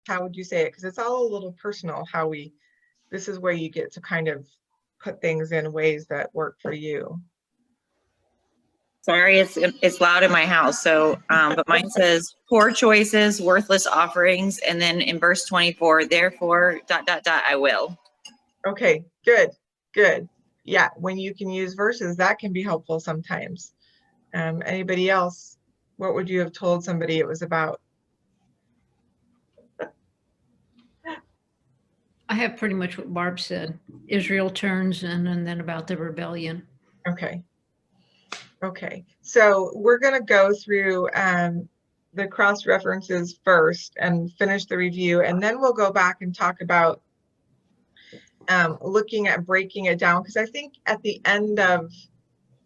How would you say it? Because it's all a little personal how we, this is where you get to kind of put things in ways that work for you. Sorry, it's loud in my house. So, but mine says poor choices, worthless offerings, and then in verse 24, therefore, ... I will. Okay, good, good. Yeah, when you can use verses, that can be helpful sometimes. Anybody else? What would you have told somebody it was about? I have pretty much what Barb said. Israel turns and then about the rebellion. Okay. Okay, so we're going to go through the cross references first and finish the review, and then we'll go back and talk about looking at breaking it down, because I think at the end of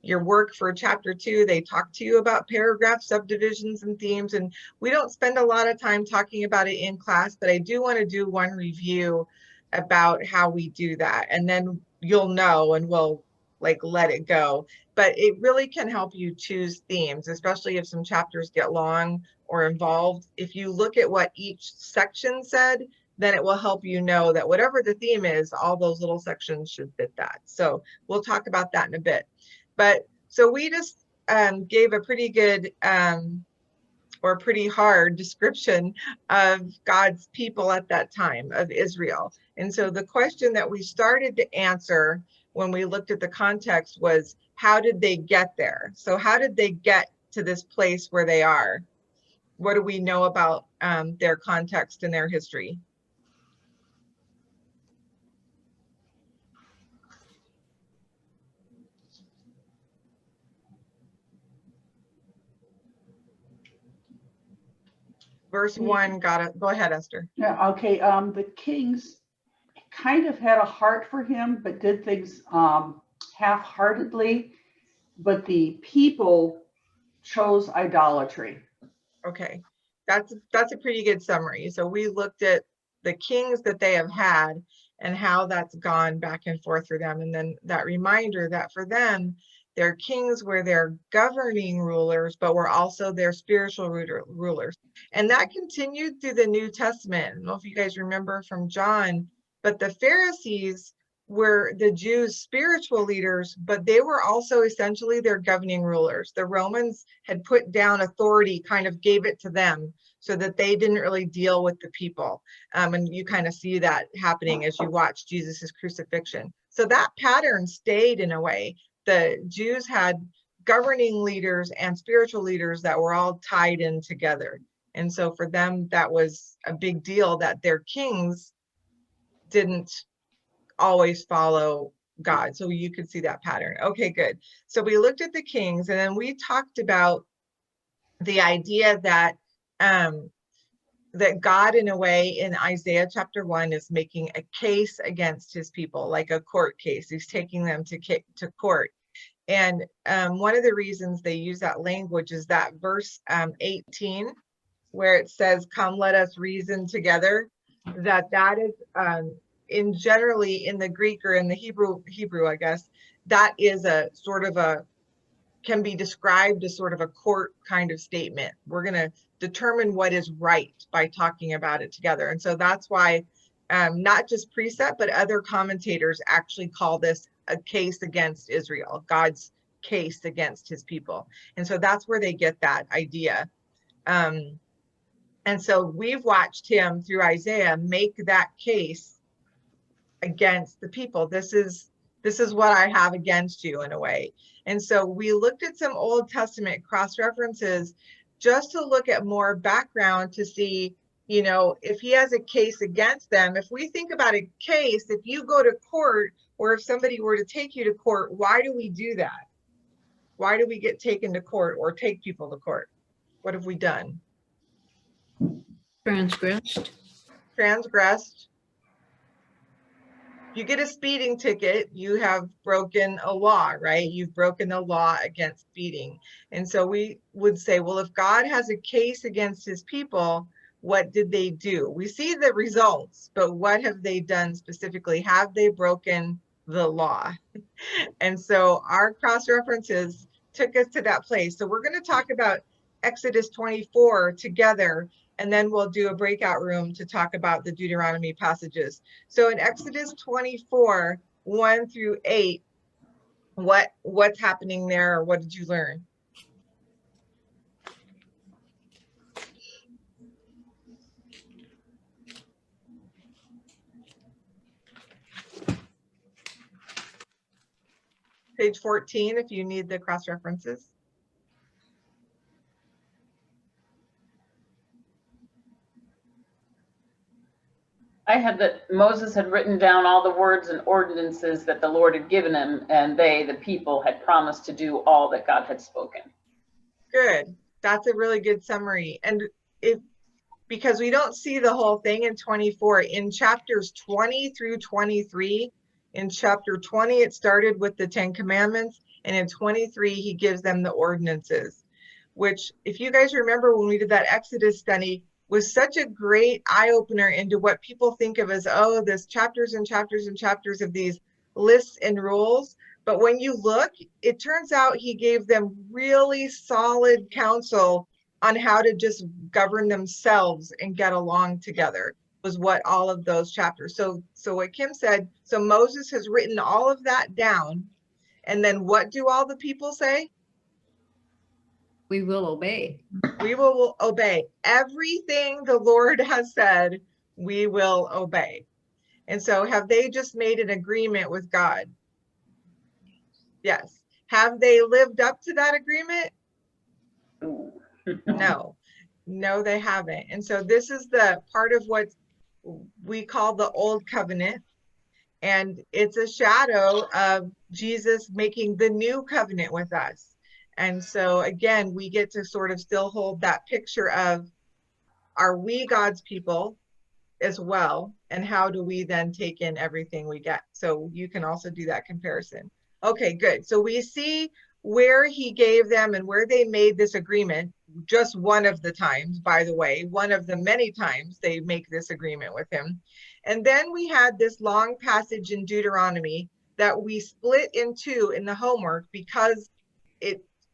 your work for chapter 2, they talk to you about paragraph subdivisions and themes, and we don't spend a lot of time talking about it in class, but I do want to do one review about how we do that, and then you'll know and we'll like let it go. But it really can help you choose themes, especially if some chapters get long or involved. If you look at what each section said, then it will help you know that whatever the theme is, all those little sections should fit that. So we'll talk about that in a bit. But so we just gave a pretty good or pretty hard description of God's people at that time, of Israel. And so the question that we started to answer when we looked at the context was, how did they get there? So how did they get to this place where they are? What do we know about their context and their history? Verse 1, got it. Go ahead, Esther. Yeah, okay. The kings kind of had a heart for him, but did things half-heartedly. But the people chose idolatry. Okay, that's a pretty good summary. So we looked at the kings that they have had and how that's gone back and forth for them. And then that reminder that for them, their kings were their governing rulers, but were also their spiritual rulers. And that continued through the New Testament. I don't know if you guys remember from John, but the Pharisees were the Jews' spiritual leaders, but they were also essentially their governing rulers. The Romans had put down authority, kind of gave it to them so that they didn't really deal with the people. And you kind of see that happening as you watch Jesus's crucifixion. So that pattern stayed in a way. The Jews had governing leaders and spiritual leaders that were all tied in together. And so for them, that was a big deal that their kings didn't always follow God. So you could see that pattern. Okay, good. So we looked at the kings, and then we talked about the idea that that God, in a way, in Isaiah chapter 1, is making a case against his people, like a court case. He's taking them to court. And one of the reasons they use that language is that verse 18, where it says, "Come, let us reason together." That is in generally in the Greek or in the Hebrew, I guess, that is a sort of a, can be described as sort of a court kind of statement. We're going to determine what is right by talking about it together. And so that's why not just Precept, but other commentators actually call this a case against Israel, God's case against his people. And so that's where they get that idea. And so we've watched him through Isaiah make that case against the people. This is what I have against you, in a way. And so we looked at some Old Testament cross references just to look at more background to see, you know, if he has a case against them. If we think about a case, if you go to court, or if somebody were to take you to court, why do we do that? Why do we get taken to court or take people to court? What have we done? Transgressed. You get a speeding ticket, you have broken a law, right? You've broken the law against speeding. And so we would say, well, if God has a case against his people, what did they do? We see the results, but what have they done specifically? Have they broken the law? And so our cross references took us to that place. So we're going to talk about Exodus 24 together, and then we'll do a breakout room to talk about the Deuteronomy passages. So in Exodus 24, 1 through 8, what's happening there, or what did you learn? Page 14, if you need the cross references. I had that Moses had written down all the words and ordinances that the Lord had given him, and they, the people, had promised to do all that God had spoken. Good. That's a really good summary. And because we don't see the whole thing in 24, in chapters 20 through 23, in chapter 20, it started with the 10 Commandments, and in 23, he gives them the ordinances, which, if you guys remember when we did that Exodus study, was such a great eye-opener into what people think of as, oh, there's chapters and chapters and chapters of these lists and rules. But when you look, it turns out he gave them really solid counsel on how to just govern themselves and get along together, was what all of those chapters. So what Kim said, so Moses has written all of that down. And then what do all the people say? We will obey. We will obey everything the Lord has said. We will obey. And so have they just made an agreement with God? Yes. Have they lived up to that agreement? No, they haven't. And so this is the part of what we call the old covenant. And it's a shadow of Jesus making the new covenant with us. And so again, we get to sort of still hold that picture of, are we God's people as well? And how do we then take in everything we get? So you can also do that comparison. Okay, good. So we see where he gave them and where they made this agreement, just one of the times, by the way, one of the many times they make this agreement with him. And then we had this long passage in Deuteronomy that we split in two in the homework because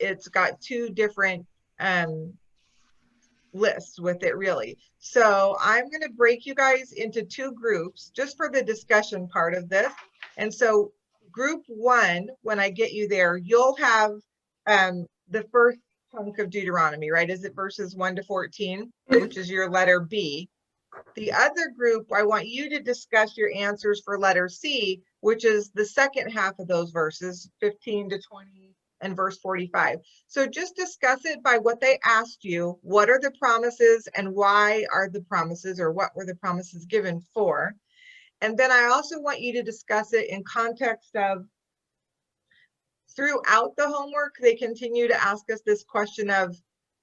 it's got two different lists with it, really. So I'm going to break you guys into two groups just for the discussion part of this. And so group one, when I get you there, you'll have the first chunk of Deuteronomy, right? Is it verses 1 to 14, which is your letter B? The other group, I want you to discuss your answers for letter C, which is the second half of those verses, 15 to 20 and verse 45. So just discuss it by what they asked you. What are the promises and why are the promises, or what were the promises given for? And then I also want you to discuss it in context of, throughout the homework, they continue to ask us this question of,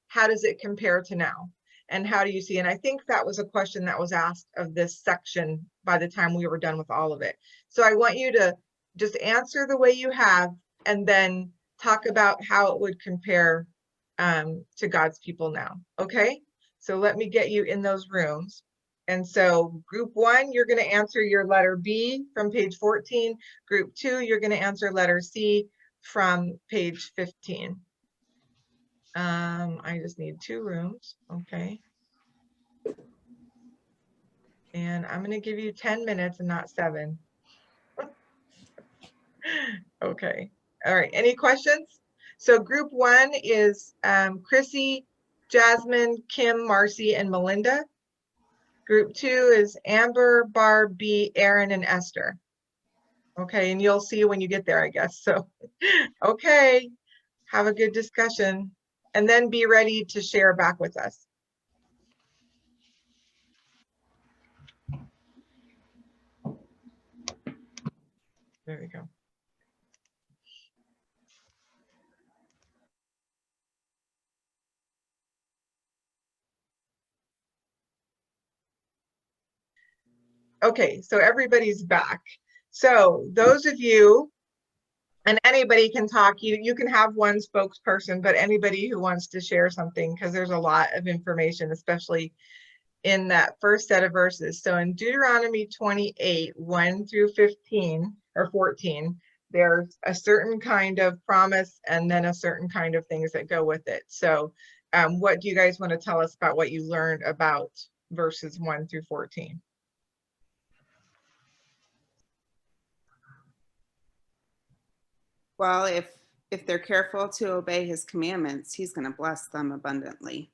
how does it compare to now? And how do you see? And I think that was a question that was asked of this section by the time we were done with all of it. So I want you to just answer the way you have, and then talk about how it would compare to God's people now. Okay, so let me get you in those rooms. And so group one, you're going to answer your letter B from page 14. Group two, you're going to answer letter C from page 15. I just need two rooms. Okay. And I'm going to give you 10 minutes and not 7. Okay. All right. Any questions? So group one is Chrissy, Jasmine, Kim, Marcy, and Melinda. Group two is Amber, Barb, B, Aaron, and Esther. Okay. And you'll see when you get there, I guess. So, okay. Have a good discussion. And then be ready to share back with us. There we go. Okay, so everybody's back. So those of you, and anybody can talk, you can have one spokesperson, but anybody who wants to share something, because there's a lot of information, especially in that first set of verses. So in Deuteronomy 28, 1 through 15 or 14, there's a certain kind of promise and then a certain kind of things that go with it. So what do you guys want to tell us about what you learned about verses 1 through 14? Well, if they're careful to obey his commandments, he's going to bless them abundantly.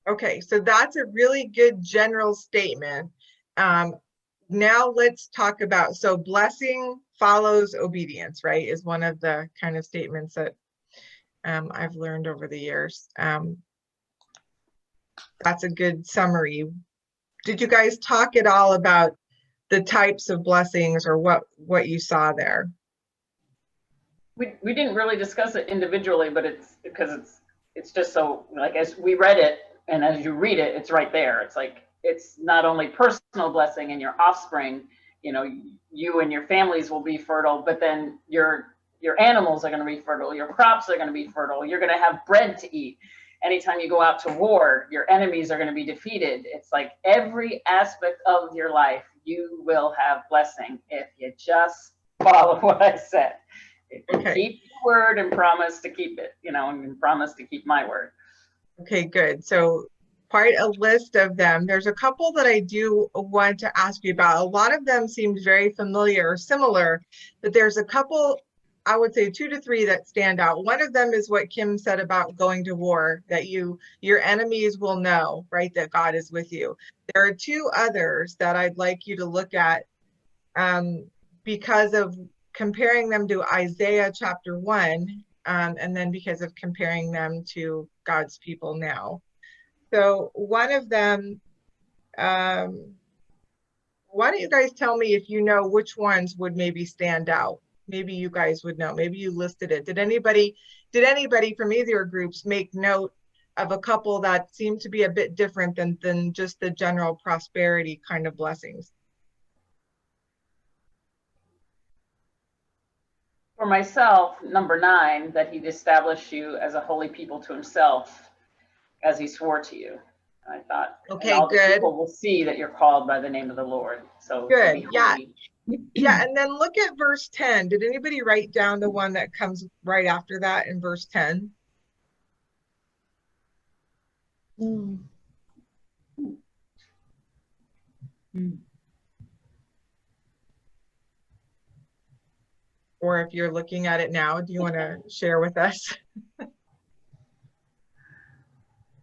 Okay, so that's a really good general statement. Now let's talk about, so blessing follows obedience, right? Is one of the kind of statements that I've learned over the years. That's a good summary. Did you guys talk at all about the types of blessings or what you saw there? We didn't really discuss it individually, but it's because it's just so, like, as we read it and as you read it, it's right there. It's like, it's not only personal blessing and your offspring, you know, you and your families will be fertile, but then your animals are going to be fertile, your crops are going to be fertile, you're going to have bread to eat. Anytime you go out to war, your enemies are going to be defeated. It's like every aspect of your life, you will have blessing if you just follow what I said. If you Okay. keep your word and promise to keep it, you know, and promise to keep my word. Okay, good. So quite a list of them. There's a couple that I do want to ask you about. A lot of them seemed very familiar or similar, but there's a couple, I would say 2 to 3 that stand out. One of them is what Kim said about going to war, that your enemies will know, right, that God is with you. There are 2 others that I'd like you to look at because of comparing them to Isaiah chapter 1, and then because of comparing them to God's people now. So one of them, why don't you guys tell me if you know which ones would maybe stand out? Maybe you guys would know, maybe you listed it. Did anybody from either groups make note of a couple that seem to be a bit different than just the general prosperity kind of blessings? For myself, number 9, that he'd establish you as a holy people to himself, as he swore to you. I thought, Okay, and all the good. people will see that you're called by the name of the Lord. So Good, be yeah. holy. Yeah, and then look at verse 10. Did anybody write down the one that comes right after that in verse 10? Or if you're looking at it now, do you want to share with us? You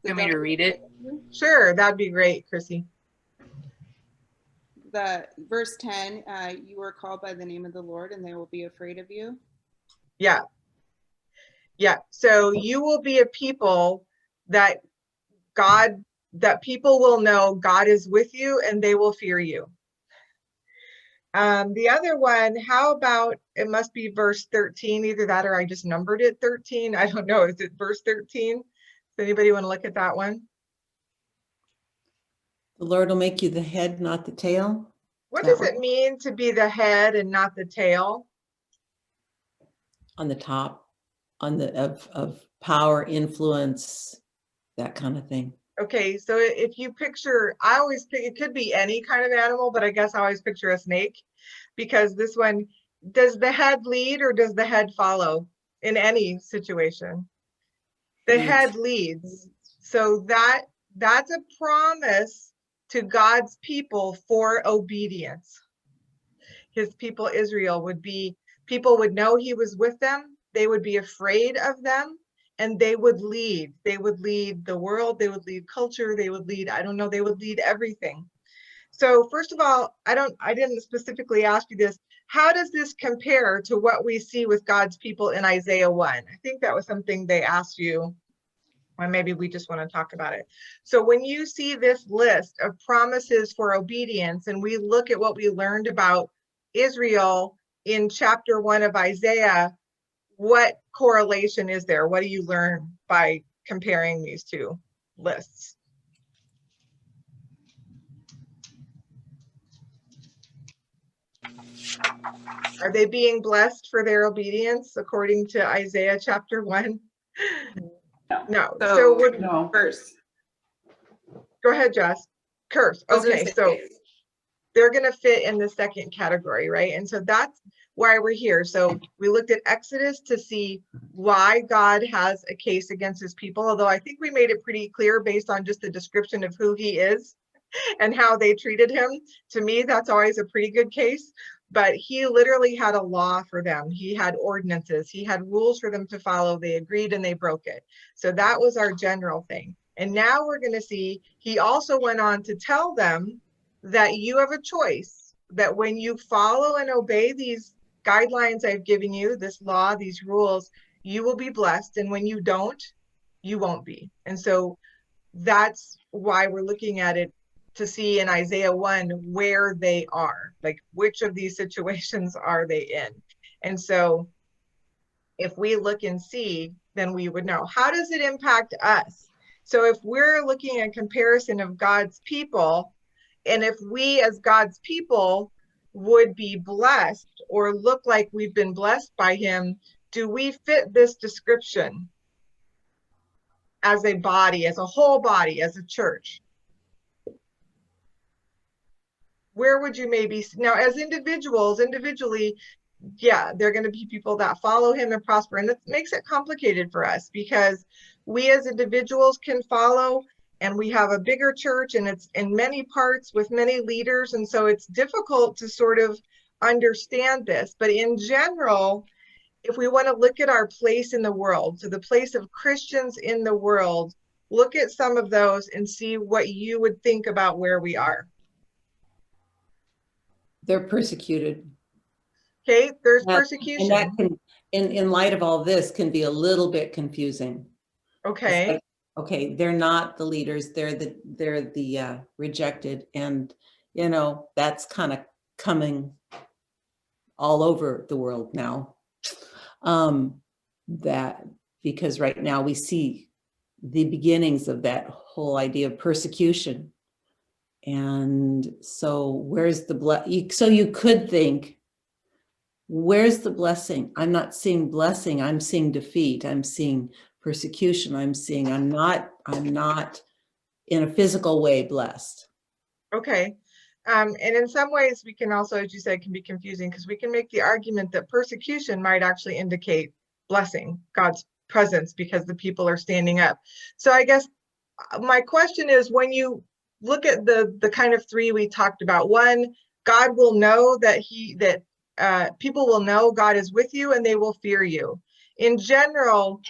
want me to read it? Sure, that'd be great, Chrissy. The verse 10, you are called by the name of the Lord and they will be afraid of you. Yeah. Yeah, so you will be a people that people will know God is with you and they will fear you. The other one, how about, it must be verse 13, either that or I just numbered it 13. I don't know, is it verse 13? Does anybody want to look at that one? The Lord will make you the head, not the tail. What That does it one? mean to be the head and not the tail? On the top, on the of power, influence, that kind of thing. Okay, so if you picture, I always pick, it could be any kind of animal, but I guess I always picture a snake, because this one, does the head lead or does the head follow in any situation? The Leads. head leads. So that's a promise to God's people for obedience. His people Israel would be, people would know he was with them, they would be afraid of them, and they would lead. They would lead the world, they would lead culture, they would lead, I don't know, they would lead everything. So first of all, I didn't specifically ask you this. How does this compare to what we see with God's people in Isaiah 1? I think that was something they asked you, or maybe we just want to talk about it. So when you see this list of promises for obedience, and we look at what we learned about Israel in chapter 1 of Isaiah, what correlation is there? What do you learn by comparing these 2 lists? Are they being blessed for their obedience according to Isaiah chapter 1? No. So what, No. First, go ahead, Jess. Curse. Okay, so they're going to fit in the second category, right? And so why we're here. So we looked at Exodus to see why God has a case against his people, although I think we made it pretty clear based on just the description of who he is and how they treated him. To me, that's always a pretty good case. But he literally had a law for them. He had ordinances. He had rules for them to follow. They agreed and they broke it. So that was our general thing. And now we're going to see, he also went on to tell them that you have a choice, that when you follow and obey these guidelines I've given you, this law, these rules, you will be blessed. And when you don't, you won't be. And so that's why we're looking at it, to see in Isaiah 1 where they are, like which of these situations are they in. And so if we look and see, then we would know. How does it impact us? So if we're looking at comparison of God's people, and if we as God's people would be blessed or look like we've been blessed by him, do we fit this description as a body, as a whole body, as a church? Where would you maybe, now as individually, yeah, they're going to be people that follow him and prosper. And that makes it complicated for us because we as individuals can follow, and we have a bigger church and it's in many parts with many leaders. And so it's difficult to sort of understand this. But in general, if we want to look at our place in the world, so the place of Christians in the world, look at some of those and see what you would think about where we are. They're persecuted. Okay, there's And persecution. that can, in light of all this, can be a little bit confusing. It's Okay. like, okay, they're not the leaders, they're the rejected. And, you know, that's kind of coming all over the world now. That because right now we see the beginnings of that whole idea of persecution. And so where's the so you could think, where's the blessing? I'm not seeing blessing, I'm seeing defeat, I'm seeing persecution, I'm not in a physical way blessed. Okay. And in some ways we can also, as you said, can be confusing because we can make the argument that persecution might actually indicate blessing, God's presence, because the people are standing up. So I guess my question is, when you look at the kind of three we talked about, one, God will know that people will know God is with you and they will fear you. In general,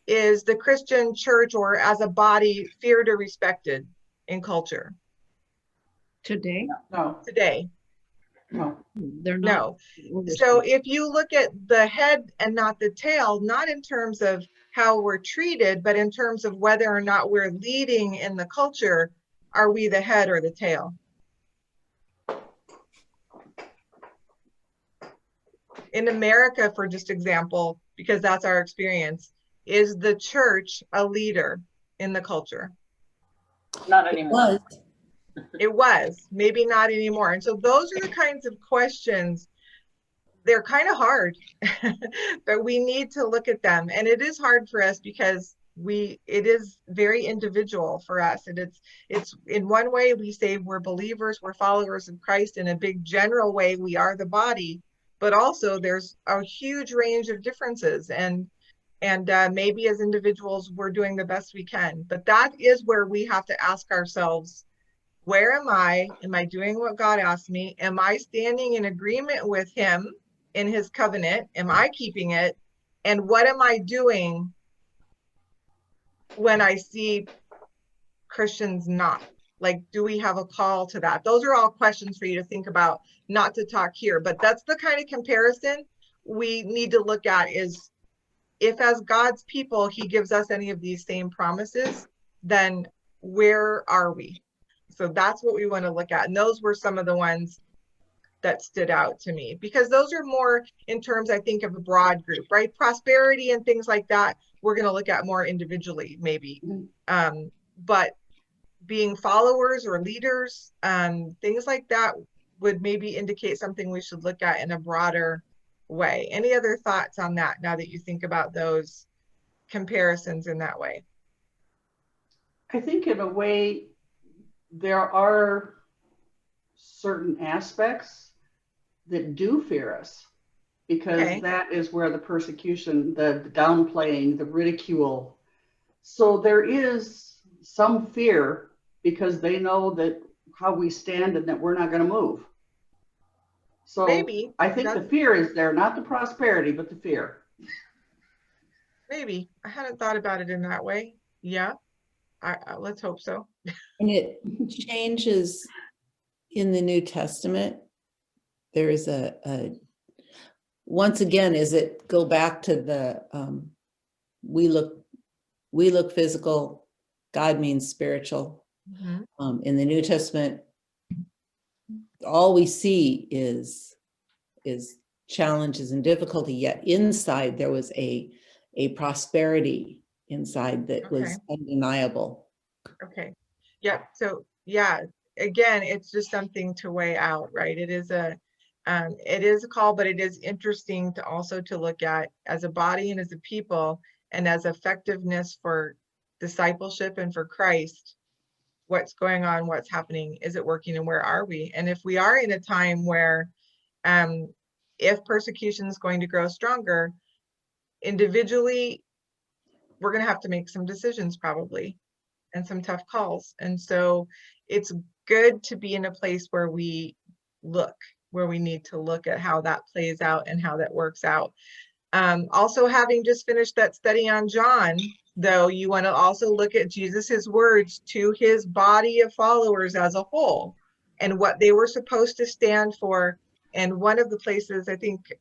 is the Christian church or as a body feared or respected in culture Today, No, today? no. they're not. No. So if you look at the head and not the tail, not in terms of how we're treated, but in terms of whether or not we're leading in the culture, are we the head or the tail? In America, for just example, because that's our experience, is the church a leader in the culture? Not anymore. It was, maybe not anymore. And so those are the kinds of questions, they're kind of hard, but we need to look at them. And it is hard for us because it is very individual for us. And it's in one way we say we're believers, we're followers of Christ. In a big general way, we are the body, but also there's a huge range of differences. And maybe as individuals, we're doing the best we can. But that is where we have to ask ourselves, where am I? Am I doing what God asked me? Am I standing in agreement with him in his covenant? Am I keeping it? And what am I doing when I see Christians not? Like, do we have a call to that? Those are all questions for you to think about, not to talk here, but that's the kind of comparison we need to look at, is if as God's people, he gives us any of these same promises, then where are we? So that's what we want to look at. And those were some of the ones that stood out to me, because those are more in terms, I think, of a broad group, right? Prosperity and things like that, we're going to look at more individually, maybe. But being followers or leaders, things like that would maybe indicate something we should look at in a broader way. Any other thoughts on that now that you think about those comparisons in that way? I think in a way, there are certain aspects that do fear us. because Okay. that is where the persecution, the downplaying, the ridicule. So there is some fear because they know that how we stand and that we're not going to move. So Maybe. I think the That's fear is there, not the prosperity, but the fear. maybe. I hadn't thought about it in that way. Yeah. Let's hope so. And it changes in the New Testament. There is once again, is it go back to the, we look physical, God means spiritual. Mhm. In the New Testament, all we see is challenges and difficulty, yet inside there was a prosperity inside that was Okay. undeniable. Okay. Yep. So yeah, again, it's just something to weigh out, right? It is a call, but it is interesting to also to look at as a body and as a people and as effectiveness for discipleship and for Christ, what's going on, what's happening, is it working, and where are we? And if we are in a time where if persecution is going to grow stronger, individually, we're going to have to make some decisions probably and some tough calls. And so it's good to be in a place where we look, where we need to look at how that plays out and how that works out. Also, having just finished that study on John, though, you want to also look at Jesus's words to his body of followers as a whole and what they were supposed to stand for. And one of the places, I think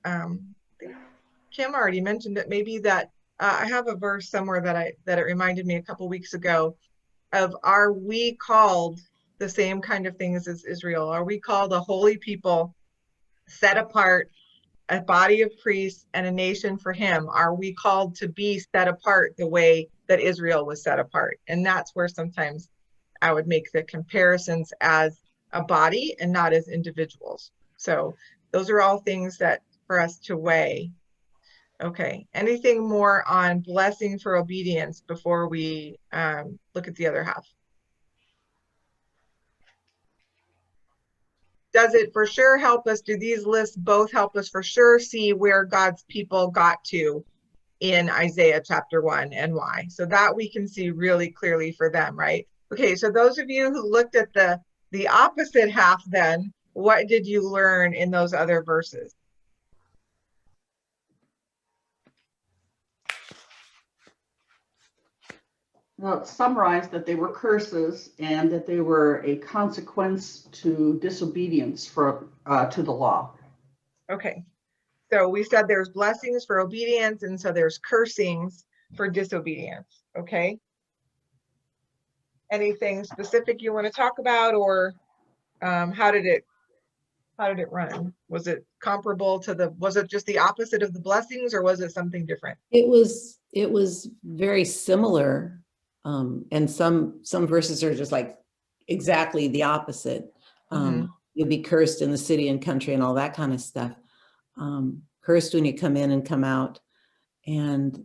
Kim already mentioned it, maybe that I have a verse somewhere that it reminded me a couple weeks ago of, are we called the same kind of things as Israel? Are we called a holy people, set apart, a body of priests and a nation for him? Are we called to be set apart the way that Israel was set apart? And that's where sometimes I would make the comparisons as a body and not as individuals. So those are all things that for us to weigh. Okay, anything more on blessing for obedience before we look at the other half? Does it for sure help us? Do these lists both help us for sure see where God's people got to in Isaiah chapter 1 and why? So that we can see really clearly for them, right? Okay, so those of you who looked at the opposite half then, what did you learn in those other verses? Well, it summarized that they were curses and that they were a consequence to disobedience to the law. Okay, so we said there's blessings for obedience, and so there's cursings for disobedience. Okay. Anything specific you want to talk about, or how did it run? Was it comparable to was it just the opposite of the blessings, or was it something different? It was very similar, and some verses are just like exactly the opposite. You'll be cursed in the city and country and all that kind of stuff. Cursed when you come in and come out. And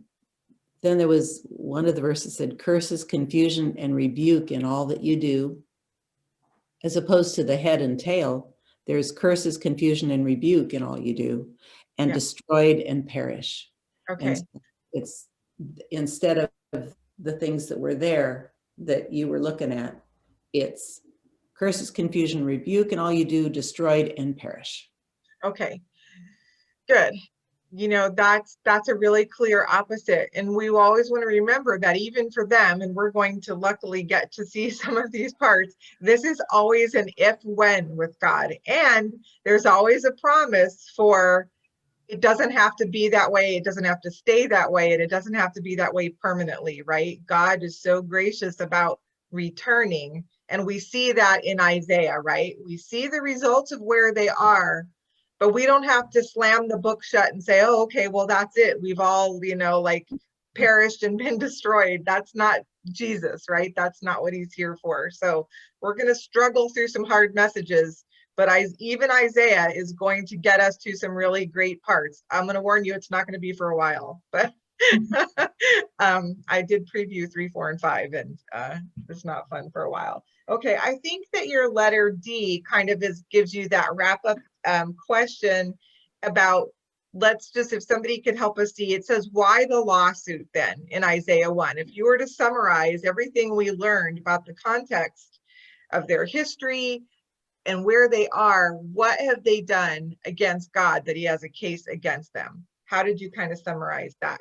then there was one of the verses said, curses, confusion, and rebuke in all that you do. As opposed to the head and tail, there's curses, confusion, and rebuke in all you do, and Yeah. destroyed and perish. Okay. And it's instead of the things that were there that you were looking at, it's curses, confusion, rebuke, and all you do, destroyed and perish. Okay, good. You know, that's a really clear opposite. And we always want to remember that even for them, and we're going to luckily get to see some of these parts, this is always an if-when with God. And there's always a promise for, it doesn't have to be that way, it doesn't have to stay that way, and it doesn't have to be that way permanently, right? God is so gracious about returning. And we see that in Isaiah, right? We see the results of where they are, but we don't have to slam the book shut and say, oh, okay, well, that's it. We've all, like perished and been destroyed. That's not Jesus, right? That's not what he's here for. So we're going to struggle through some hard messages, but even Isaiah is going to get us to some really great parts. I'm going to warn you, it's not going to be for a while, but I did preview 3, 4, and 5, and it's not fun for a while. Okay, I think that your letter D kind of gives you that wrap up question about let's just, if somebody could help us see, it says, why the lawsuit then in Isaiah 1? If you were to summarize everything we learned about the context of their history and where they are, what have they done against God that he has a case against them? How did you kind of summarize that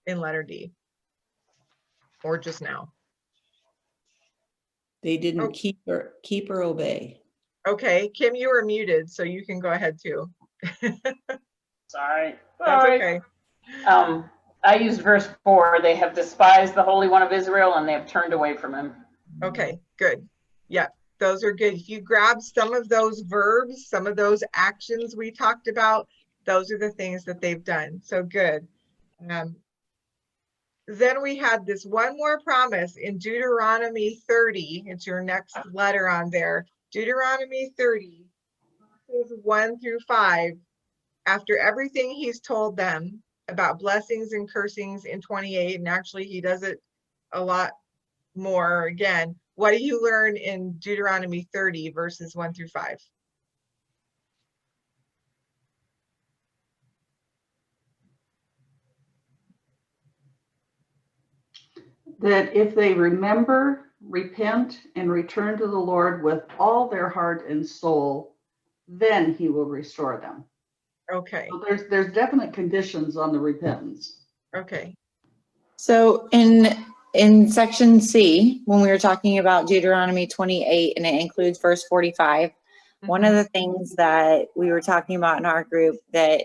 in letter D? Or just now? They didn't Oh. keep or obey. Okay, Kim, you are muted, so you can go ahead too. Sorry. That's Sorry. okay. I used verse 4. They have despised the Holy One of Israel and they have turned away from him. Okay, good. Yeah, those are good. If you grab some of those verbs, some of those actions we talked about, those are the things that they've done. So good. Then we had this one more promise in Deuteronomy 30. It's your next letter on there. Deuteronomy 30, verses 1 through 5. After everything he's told them about blessings and cursings in 28, and actually he does it a lot more again. What do you learn in Deuteronomy 30, verses 1 through 5? That if they remember, repent, and return to the Lord with all their heart and soul, then he will restore them. Okay, So there's definite conditions on the repentance. okay. So in section C, when we were talking about Deuteronomy 28, and it includes verse 45, one of the things that we were talking about in our group that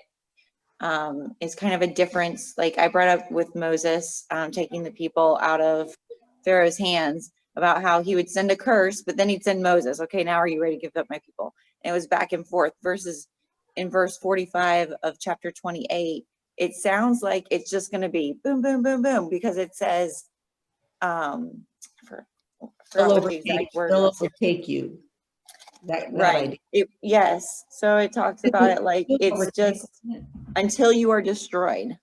is kind of a difference, like I brought up with Moses taking the people out of Pharaoh's hands, about how he would send a curse, but then he'd send Moses. Okay, now are you ready to give up my people? And it was back and forth. Versus in verse 45 of chapter 28, it sounds like it's just going to be boom, boom, boom, boom, because it says, forgot what the exact word They'll was. overtake you. That Right. idea. Yes. So it talks about it like it's just Yeah. until you are destroyed.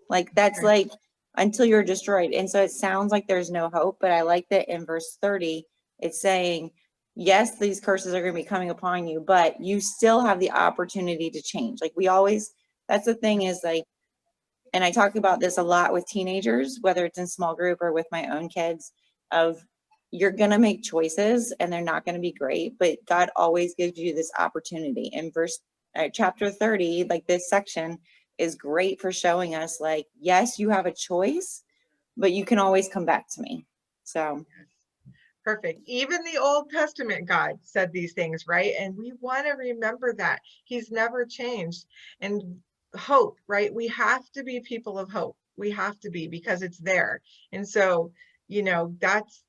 Like that's Okay. like until you're destroyed. And so it sounds like there's no hope, but I like that in verse 30, it's saying, yes, these curses are going to be coming upon you, but you still have the opportunity to change. Like we always, that's the thing is like, and I talk about this a lot with teenagers, whether it's in small group or with my own kids, of you're going to make choices and they're not going to be great, but God always gives you this opportunity. In chapter 30, like this section is great for showing us like, yes, you have a choice, but you can always come back to me. So Perfect. Even the Old Testament God said these things, right? And we want to remember that he's never changed. And hope, right? We have to be people of hope. We have to be, because it's there. And so, that's,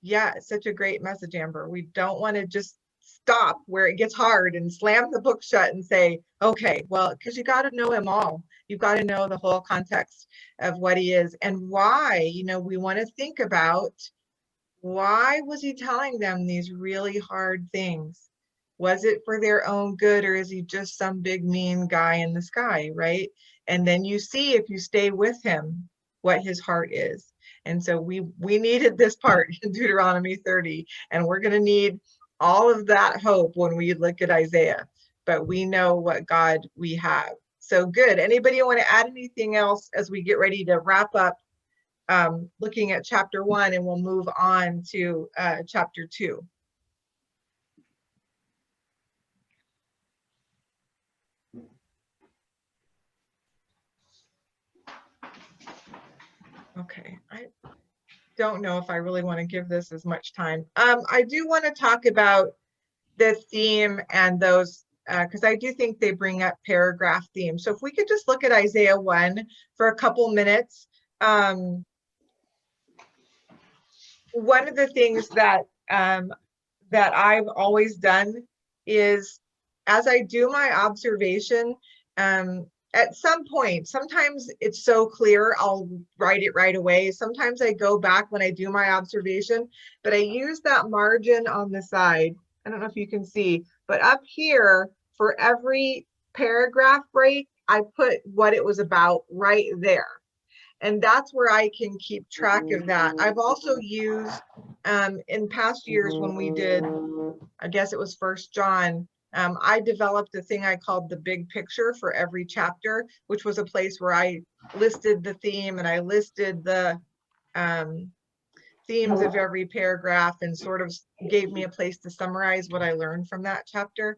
yeah, it's such a great message, Amber. We don't want to just stop where it gets hard and slam the book shut and say, okay, well, because you got to know him all. You've got to know the whole context of what he is and why. We want to think about, why was he telling them these really hard things? Was it for their own good, or is he just some big mean guy in the sky, right? And then you see, if you stay with him, what his heart is. And so we needed this part in Deuteronomy 30, and we're going to need all of that hope when we look at Isaiah. But we know what God we have. So good. Anybody want to add anything else as we get ready to wrap up looking at chapter 1, and we'll move on to chapter 2. Okay, I don't know if I really want to give this as much time. I do want to talk about the theme and those, because I do think they bring up paragraph themes. So if we could just look at Isaiah 1 for a couple minutes. One of the things that I've always done is, as I do my observation, at some point, sometimes it's so clear, I'll write it right away. Sometimes I go back when I do my observation, but I use that margin on the side. I don't know if you can see, but up here for every paragraph break, I put what it was about right there. And that's where I can keep track of that. I've also used in past years when we did, I guess it was 1 John, I developed a thing I called the big picture for every chapter, which was a place where I listed the theme and I listed the themes of every paragraph and sort of gave me a place to summarize what I learned from that chapter.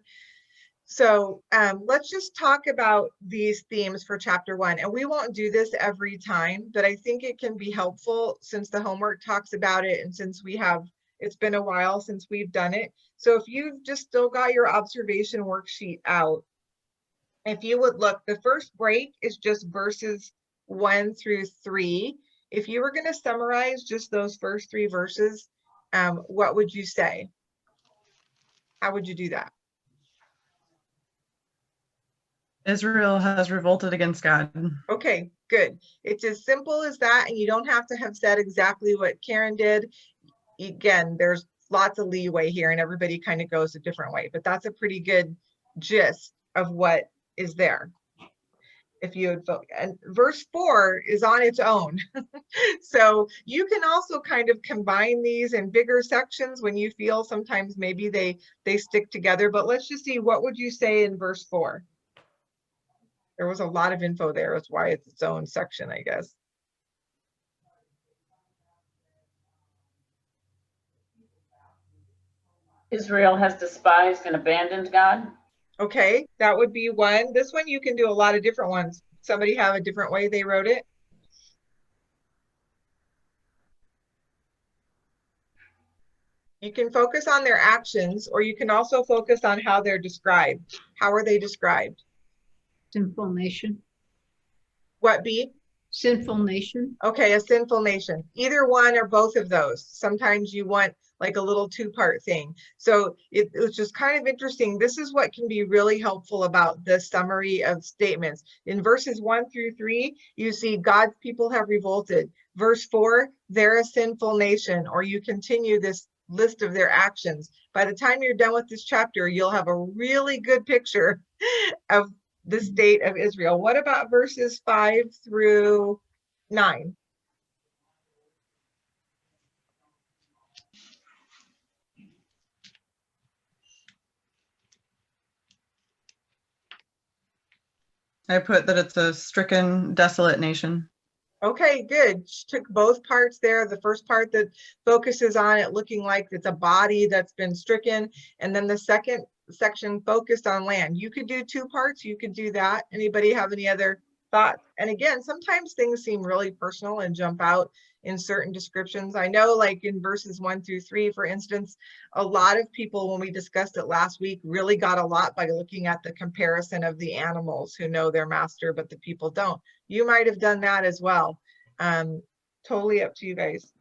So let's just talk about these themes for chapter 1. And we won't do this every time, but I think it can be helpful since the homework talks about it and since it's been a while since we've done it. So if you've just still got your observation worksheet out, if you would look, the first break is just verses 1 through 3. If you were going to summarize just those first 3 verses, what would you say? How would you do that? Israel has revolted against God. Okay, good. It's as simple as that, and you don't have to have said exactly what Karen did. Again, there's lots of leeway here, and everybody kind of goes a different way, but that's a pretty good gist of what is there. If you would vote, and verse 4 is on its own. So you can also kind of combine these in bigger sections when you feel sometimes maybe they stick together, but let's just see, what would you say in verse 4? There was a lot of info there. That's why it's its own section, I guess. Israel has despised and abandoned God. Okay, that would be one. This one, you can do a lot of different ones. Somebody have a different way they wrote it? You can focus on their actions, or you can also focus on how they're described. How are they described? Sinful nation. What, B? Sinful nation. Okay, a sinful nation. Either one or both of those. Sometimes you want like a little 2-part thing. So it was just kind of interesting. This is what can be really helpful about the summary of statements. In verses 1 through 3, you see God's people have revolted. Verse 4, they're a sinful nation, or you continue this list of their actions. By the time you're done with this chapter, you'll have a really good picture of the state of Israel. What about verses 5 through 9? I put that it's a stricken, desolate nation. Okay, good. She took both parts there. The first part that focuses on it looking like it's a body that's been stricken, and then the second section focused on land. You could do 2 parts. You could do that. Anybody have any other thoughts? And again, sometimes things seem really personal and jump out in certain descriptions. I know, like in verses 1 through 3, for instance, a lot of people, when we discussed it last week, really got a lot by looking at the comparison of the animals who know their master, but the people don't. You might have done that as well. Totally up to you guys.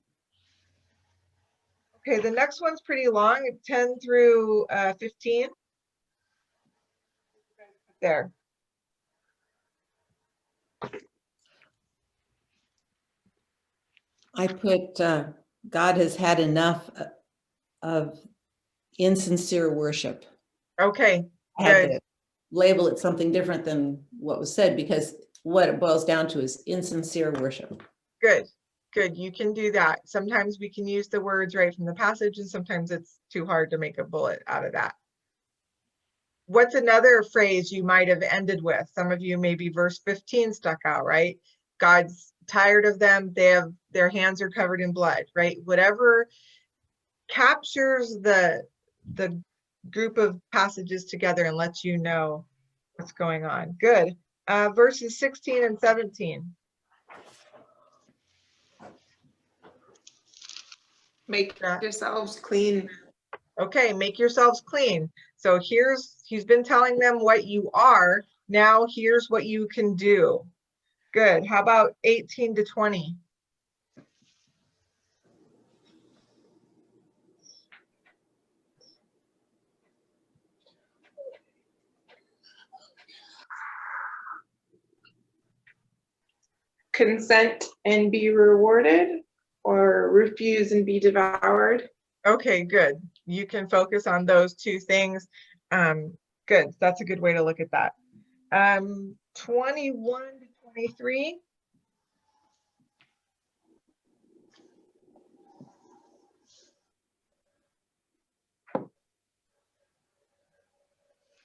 Okay, the next one's pretty long, 10 through 15. There. I put, God has had enough of insincere worship. Okay, I had good. to label it something different than what was said, because what it boils down to is insincere worship. Good, good. You can do that. Sometimes we can use the words right from the passage, and sometimes it's too hard to make a bullet out of that. What's another phrase you might have ended with? Some of you, maybe verse 15 stuck out, right? God's tired of them. Their hands are covered in blood, right? Whatever captures the group of passages together and lets you know what's going on. Good. Verses 16 and 17. Make yourselves clean. Okay, make yourselves clean. So he's been telling them what you are. Now here's what you can do. Good. How about 18 to 20? Consent and be rewarded, or refuse and be devoured. Okay, good. You can focus on those 2 things. Good. That's a good way to look at that. 21 to 23.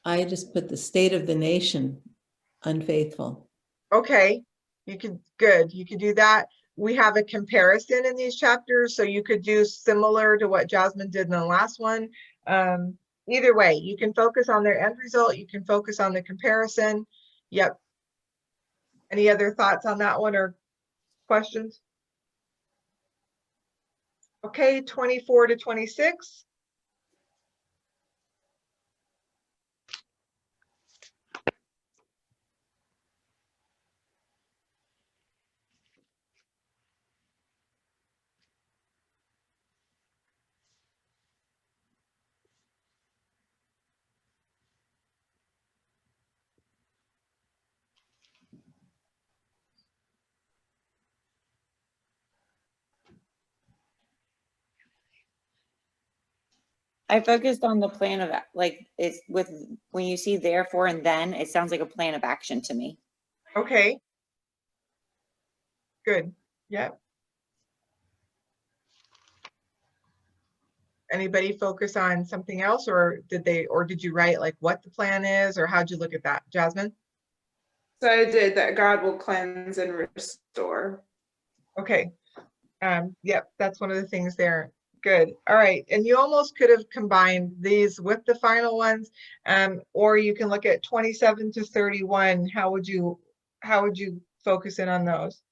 I just put the state of the nation unfaithful. Okay, you could, good, you could do that. We have a comparison in these chapters, so you could do similar to what Jasmine did in the last one. Either way, you can focus on their end result, you can focus on the comparison. Yep. Any other thoughts on that one or questions? Okay, 24 to 26. I focused on the plan of, like, it's with, when you see therefore and then, it sounds like a plan of action to me. Okay. Good, yep. Anybody focus on something else, or did you write like what the plan is, or how'd you look at that, Jasmine? So I did that God will cleanse and restore. Okay, yep, that's one of the things there. Good, all right, and you almost could have combined these with the final ones, or you can look at 27 to 31. How would you focus in on those?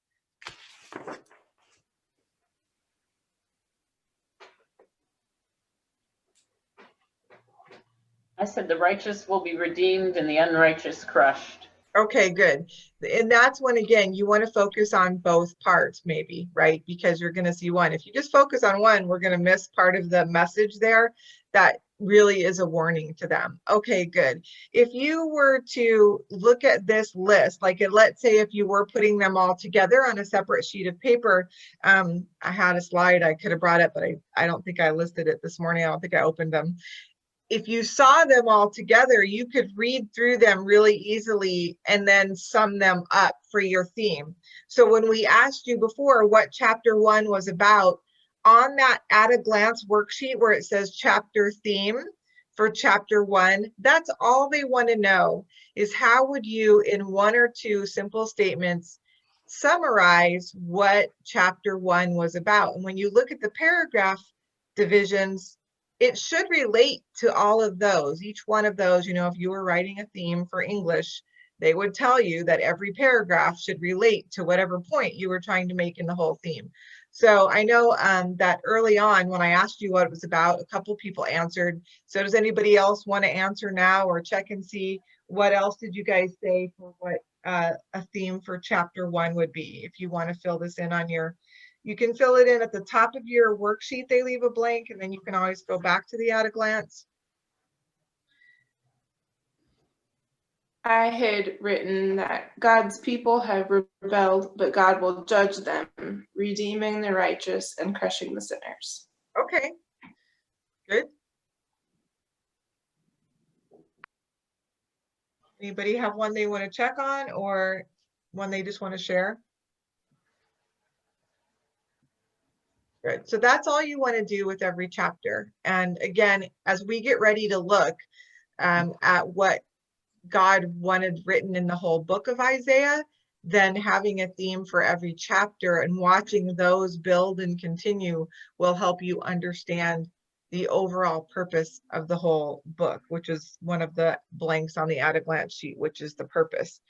I said the righteous will be redeemed and the unrighteous crushed. Okay, good. And that's when, again, you want to focus on both parts maybe, right? Because you're going to see one. If you just focus on one, we're going to miss part of the message there. That really is a warning to them. Okay, good. If you were to look at this list, like let's say if you were putting them all together on a separate sheet of paper, I had a slide I could have brought up, but I don't think I listed it this morning. I don't think I opened them. If you saw them all together, you could read through them really easily and then sum them up for your theme. So when we asked you before what chapter 1 was about, on that at a glance worksheet where it says chapter theme for chapter 1, that's all they want to know is how would you, in 1 or 2 simple statements, summarize what chapter 1 was about. And when you look at the paragraph divisions, it should relate to all of those. Each one of those, you know, if you were writing a theme for English, they would tell you that every paragraph should relate to whatever point you were trying to make in the whole theme. So I know that early on when I asked you what it was about, a couple people answered. So does anybody else want to answer now or check and see what else did you guys say for what a theme for chapter 1 would be? If you want to fill this in on your, you can fill it in at the top of your worksheet. They leave a blank and then you can always go back to the at a glance. I had written that God's people have rebelled, but God will judge them, redeeming the righteous and crushing the sinners. Okay, good. Anybody have one they want to check on or one they just want to share? Good. So that's all you want to do with every chapter. And again, as we get ready to look at what God wanted written in the whole book of Isaiah, then having a theme for every chapter and watching those build and continue will help you understand the overall purpose of the whole book, which is one of the blanks on the at a glance sheet, which is the purpose.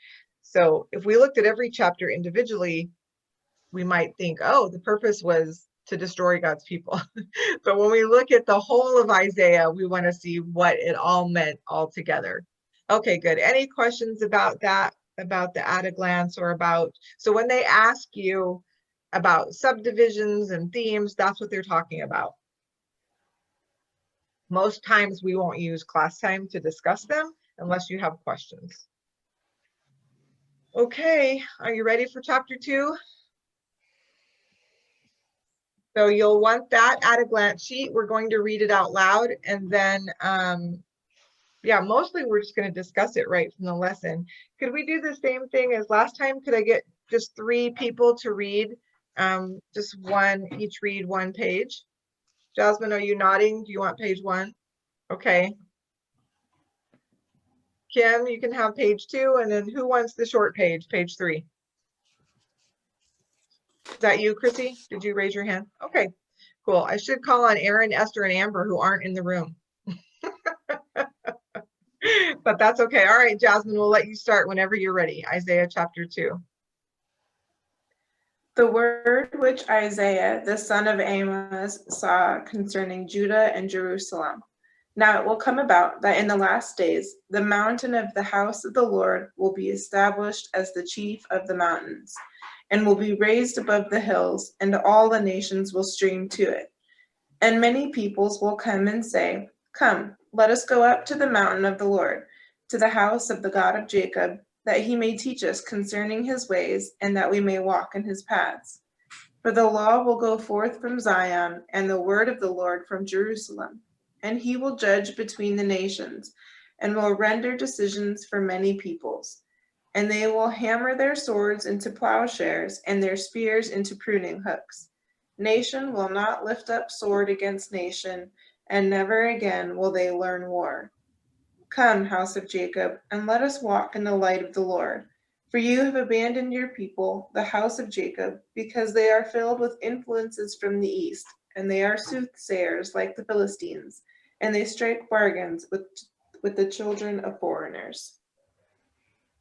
So if we looked at every chapter individually, we might think, oh, the purpose was to destroy God's people. But when we look at the whole of Isaiah, we want to see what it all meant all together. Okay, good. Any questions about that, about the at a glance or about, so when they ask you about subdivisions and themes, that's what they're talking about. Most times we won't use class time to discuss them unless you have questions. Okay, are you ready for chapter 2? So you'll want that at a glance sheet. We're going to read it out loud and then yeah, mostly we're just going to discuss it right from the lesson. Could we do the same thing as last time? Could I get just 3 people to read? Just one, each read 1 page. Jasmine, are you nodding? Do you want page 1? Okay. Kim, you can have page 2, and then who wants the short page, page 3? Is that you, Chrissy? Did you raise your hand? Okay, cool. I should call on Aaron, Esther, and Amber who aren't in the room. But that's okay. All right, Jasmine, we'll let you start whenever you're ready. Isaiah chapter 2. The word which Isaiah, the son of Amos, saw concerning Judah and Jerusalem. Now it will come about that in the last days, the mountain of the house of the Lord will be established as the chief of the mountains, and will be raised above the hills, and all the nations will stream to it. And many peoples will come and say, Come, let us go up to the mountain of the Lord, to the house of the God of Jacob, that he may teach us concerning his ways, and that we may walk in his paths. For the law will go forth from Zion, and the word of the Lord from Jerusalem. And he will judge between the nations, and will render decisions for many peoples. And they will hammer their swords into plowshares, and their spears into pruning hooks. Nation will not lift up sword against nation, and never again will they learn war. Come, house of Jacob, and let us walk in the light of the Lord. For you have abandoned your people, the house of Jacob, because they are filled with influences from the east, and they are soothsayers like the Philistines, and they strike bargains with the children of foreigners.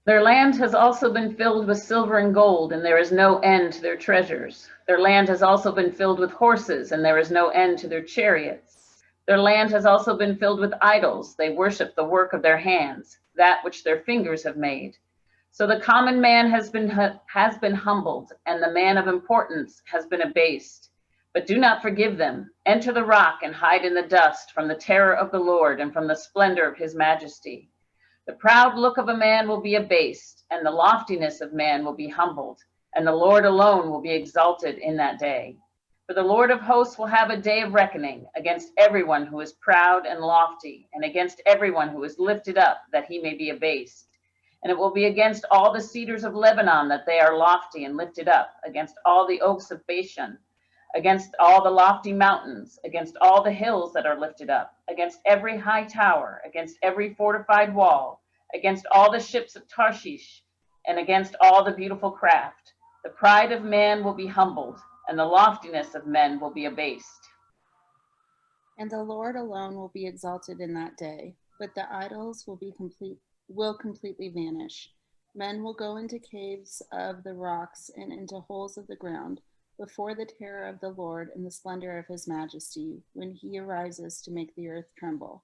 Their land has also been filled with silver and gold, and there is no end to their treasures. Their land has also been filled with horses, and there is no end to their chariots. Their land has also been filled with idols. They worship the work of their hands, that which their fingers have made. So the common man has been humbled, and the man of importance has been abased. But do not forgive them. Enter the rock and hide in the dust from the terror of the Lord and from the splendor of his majesty. The proud look of a man will be abased, and the loftiness of man will be humbled, and the Lord alone will be exalted in that day. For the Lord of hosts will have a day of reckoning against everyone who is proud and lofty, and against everyone who is lifted up, that he may be abased. And it will be against all the cedars of Lebanon that they are lofty and lifted up, against all the oaks of Bashan, against all the lofty mountains, against all the hills that are lifted up, against every high tower, against every fortified wall, against all the ships of Tarshish, and against all the beautiful craft. The pride of man will be humbled, and the loftiness of men will be abased. And the Lord alone will be exalted in that day, but the idols will completely vanish. Men will go into caves of the rocks and into holes of the ground, before the terror of the Lord and the splendor of his majesty, when he arises to make the earth tremble.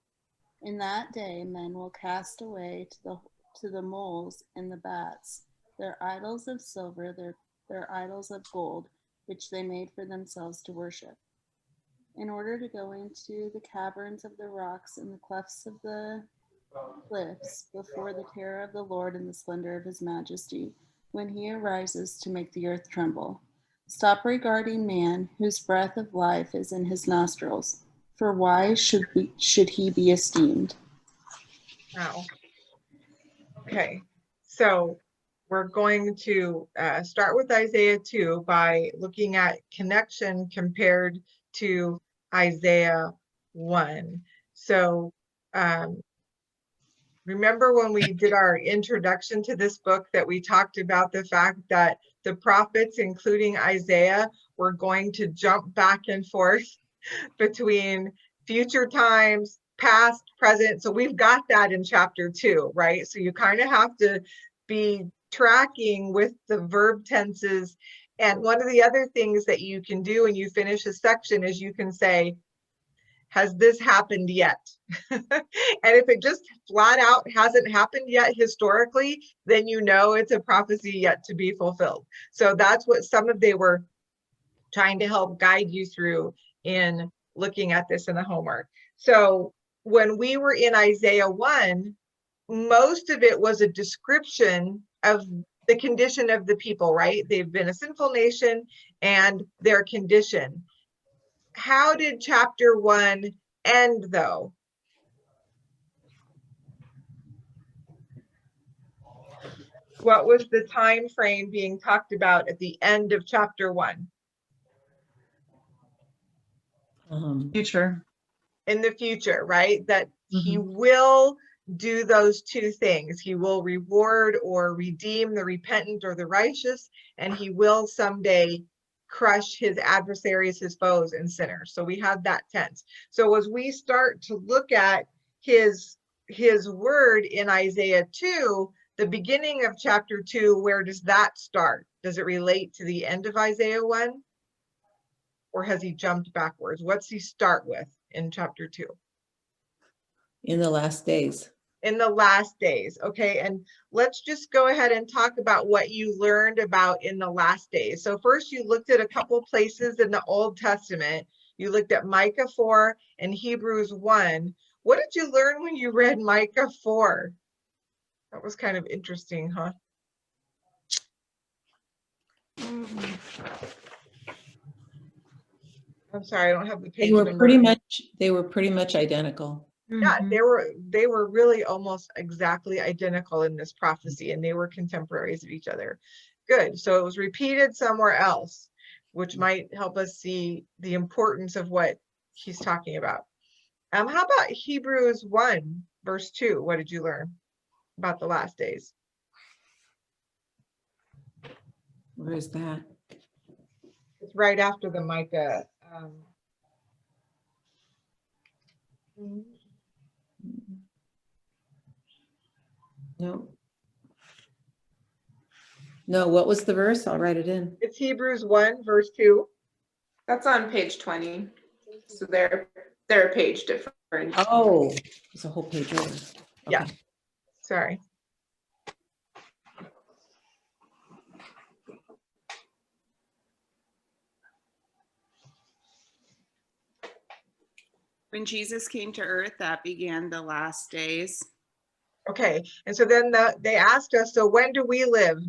In that day men will cast away to the moles and the bats, their idols of silver, their idols of gold, which they made for themselves to worship. In order to go into the caverns of the rocks and the clefts of the cliffs, before the terror of the Lord and the splendor of his majesty, when he arises to make the earth tremble. Stop regarding man, whose breath of life is in his nostrils, for why should he be esteemed? Wow. Okay, so we're going to start with Isaiah 2 by looking at connection compared to Isaiah 1. So remember when we did our introduction to this book that we talked about the fact that the prophets, including Isaiah, were going to jump back and forth between future times, past, present. So we've got that in chapter 2, right? So you kind of have to be tracking with the verb tenses. And one of the other things that you can do when you finish a section is you can say, has this happened yet? And if it just flat out hasn't happened yet historically, then you know it's a prophecy yet to be fulfilled. So that's what they were trying to help guide you through in looking at this in the homework. So when we were in Isaiah 1, most of it was a description of the condition of the people, right? They've been a sinful nation and their condition. How did chapter 1 end though? What was the time frame being talked about at the end of chapter 1? Future. In the future, right? That he will do those two things. He will reward or redeem the repentant or the righteous, and he will someday crush his adversaries, his foes, and sinners. So we have that tense. So as we start to look at his word in Isaiah 2, the beginning of chapter 2, where does that start? Does it relate to the end of Isaiah 1? Or has he jumped backwards? What's he start with in chapter 2? In the last days. In the last days. Okay, and let's just go ahead and talk about what you learned about in the last days. So first you looked at a couple places in the Old Testament. You looked at Micah 4 and Hebrews 1. What did you learn when you read Micah 4? That was kind of interesting, huh? I'm sorry, I don't have the page They were number. pretty much identical. Yeah, Mhm. they were really almost exactly identical in this prophecy, and they were contemporaries of each other. Good. So it was repeated somewhere else, which might help us see the importance of what he's talking about. How about Hebrews 1, verse 2? What did you learn about the last days? Where is that? It's right after the Micah. No. No, what was the verse? I'll write it in. It's Hebrews 1, verse 2. That's on page 20. So they're a page different. Oh, it's a whole page over. Yeah. Okay. Sorry. When Jesus came to earth, that began the last days. Okay, and so then they asked us, so when do we live?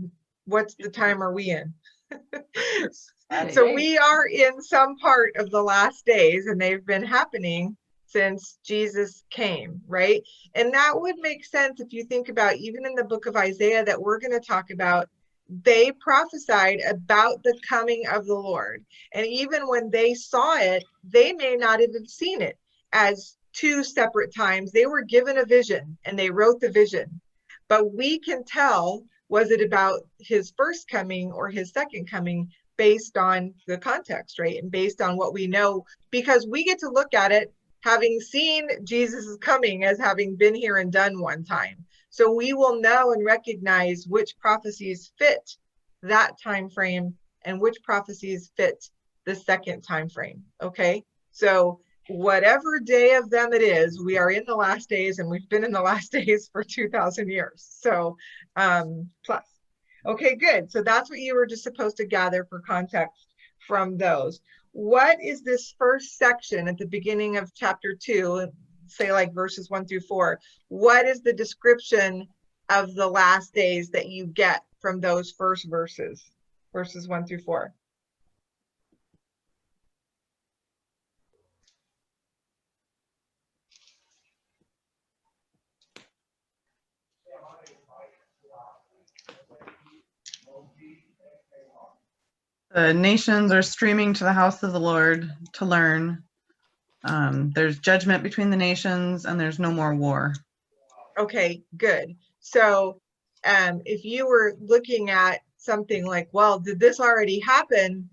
What's the time are we in? So we are in some part of the last days, and they've been happening since Jesus came, right? And that would make sense if you think about even in the book of Isaiah that we're going to talk about, they prophesied about the coming of the Lord. And even when they saw it, they may not have seen it as two separate times. They were given a vision and they wrote the vision. But we can tell, was it about his first coming or his second coming based on the context, right? And based on what we know, because we get to look at it having seen Jesus' coming as having been here and done one time. So we will know and recognize which prophecies fit that time frame and which prophecies fit the second time frame, okay? So whatever day of them it is, we are in the last days, and we've been in the last days for 2,000 years. So plus. Okay, good. So that's what you were just supposed to gather for context from those. What is this first section at the beginning of chapter 2, say like verses 1 through 4? What is the description of the last days that you get from those first verses 1 through 4? The nations are streaming to the house of the Lord to learn. There's judgment between the nations and there's no more war. Okay, good. So if you were looking at something like, well, did this already happen?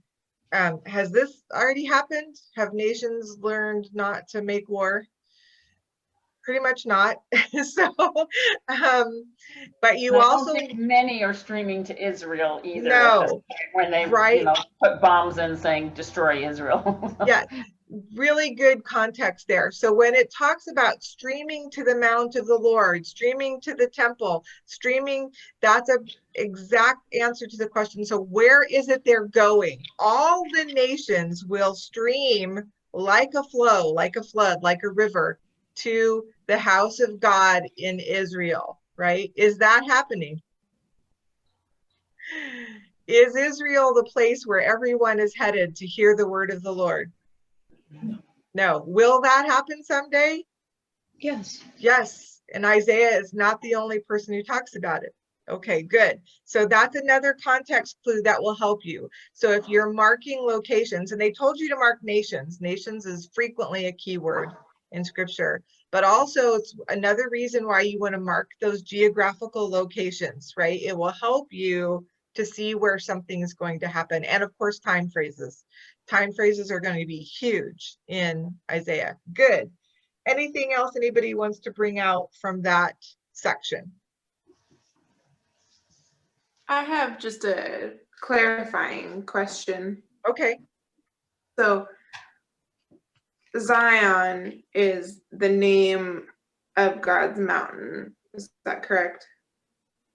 Has this already happened? Have nations learned not to make war? Pretty much not. So, but you I also don't think many are streaming to Israel either. No, at this point, when they, right. you know, put bombs in saying destroy Israel. Yeah, really good context there. So when it talks about streaming to the mount of the Lord, streaming to the temple, streaming, that's an exact answer to the question. So where is it they're going? All the nations will stream like a flow, like a flood, like a river to the house of God in Israel, right? Is that happening? Is Israel the place where everyone is headed to hear the word of the Lord? No. Will that happen someday? Yes. Yes. And Isaiah is not the only person who talks about it. Okay, good. So that's another context clue that will help you. So if you're marking locations, and they told you to mark nations, nations is frequently a keyword in scripture. But also it's another reason why you want to mark those geographical locations, right? It will help you to see where something is going to happen. And of course, time phrases. Time phrases are going to be huge in Isaiah. Good. Anything else anybody wants to bring out from that section? I have just a clarifying question. Okay. So Zion is the name of God's mountain. Is that correct?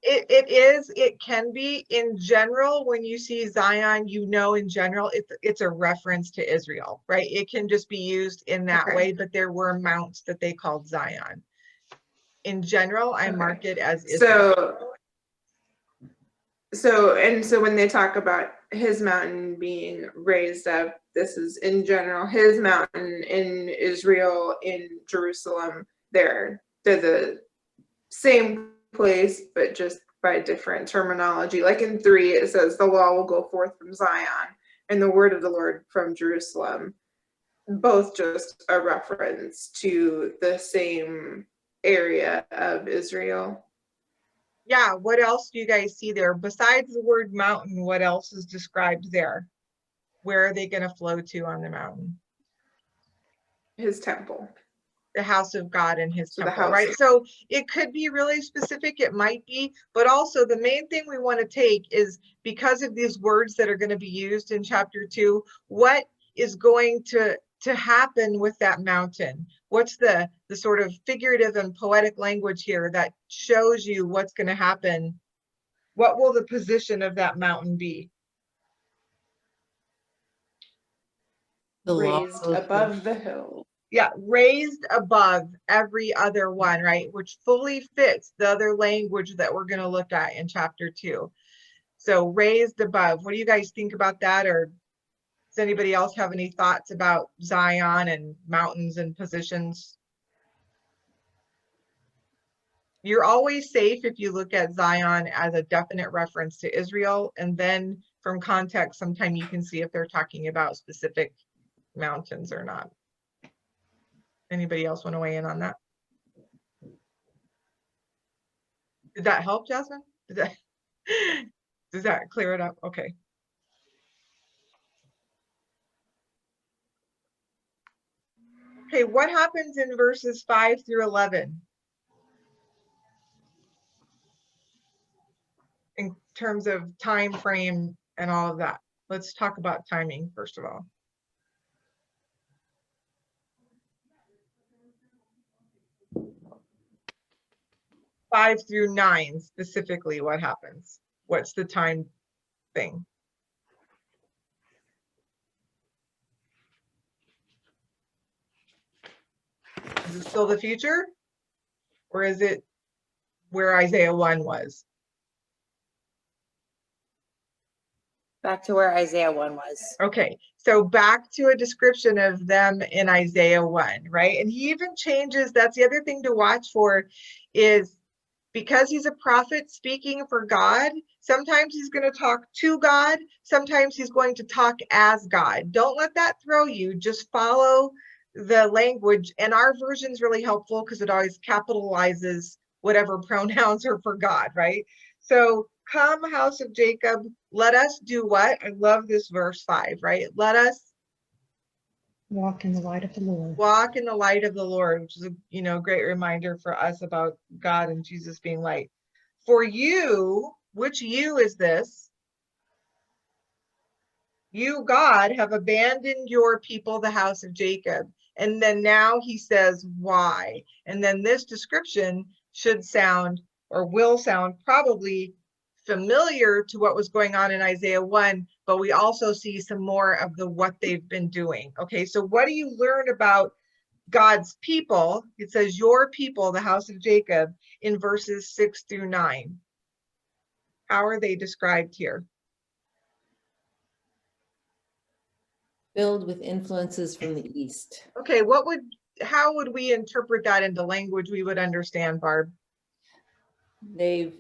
It is, it can be in general, when you see Zion, you know, in general, it's a reference to Israel, right? It can just be used in that Okay. way, but there were mounts that they called Zion. In general, I Okay. mark it as Israel. So when they talk about his mountain being raised up, this is in general his mountain in Israel, in Jerusalem. They're the same place, but just by different terminology. Like in 3, it says the law will go forth from Zion and the word of the Lord from Jerusalem. Both just a reference to the same area of Israel. Yeah, what else do you guys see there? Besides the word mountain, what else is described there? Where are they going to flow to on the mountain? His temple. The house of God and his So the temple, house. right? So it could be really specific, it might be, but also the main thing we want to take is, because of these words that are going to be used in chapter 2, what is going to happen with that mountain? What's the sort of figurative and poetic language here that shows you what's going to happen? What will the position of that mountain be? The law Raised goes above the hill. Yeah, raised above every other one, right? Which fully fits the other language that we're going to look at in chapter 2. So raised above. What do you guys think about that? Or does anybody else have any thoughts about Zion and mountains and positions? You're always safe if you look at Zion as a definite reference to Israel, and then from context, sometime you can see if they're talking about specific mountains or not. Anybody else want to weigh in on that? Did that help, Jasmine? Does that clear it up? Okay. Okay, what happens in verses 5 through 11? In terms of time frame and all of that. Let's talk about timing first of all. Five through 9 specifically, what happens? What's the time thing? Is it still the future? Or is it where Isaiah 1 was? Back to where Isaiah 1 was. Okay, so back to a description of them in Isaiah 1, right? And he even changes, that's the other thing to watch for, is because he's a prophet speaking for God, sometimes he's going to talk to God, sometimes he's going to talk as God. Don't let that throw you, just follow the language. And our version's really helpful because it always capitalizes whatever pronouns are for God, right? So come, house of Jacob, let us do what? I love this verse 5, right? Let us walk in the light of the Lord. Walk in the light of the Lord, which is a great reminder for us about God and Jesus being light. For you, which you is this? You, God, have abandoned your people, the house of Jacob. And then now he says, why? And then this description should sound, or will sound, probably familiar to what was going on in Isaiah 1, but we also see some more of what they've been doing. Okay, so what do you learn about God's people? It says your people, the house of Jacob, in verses 6 through 9. How are they described here? filled with influences from the East. Okay, how would we interpret that into language we would understand, Barb? They've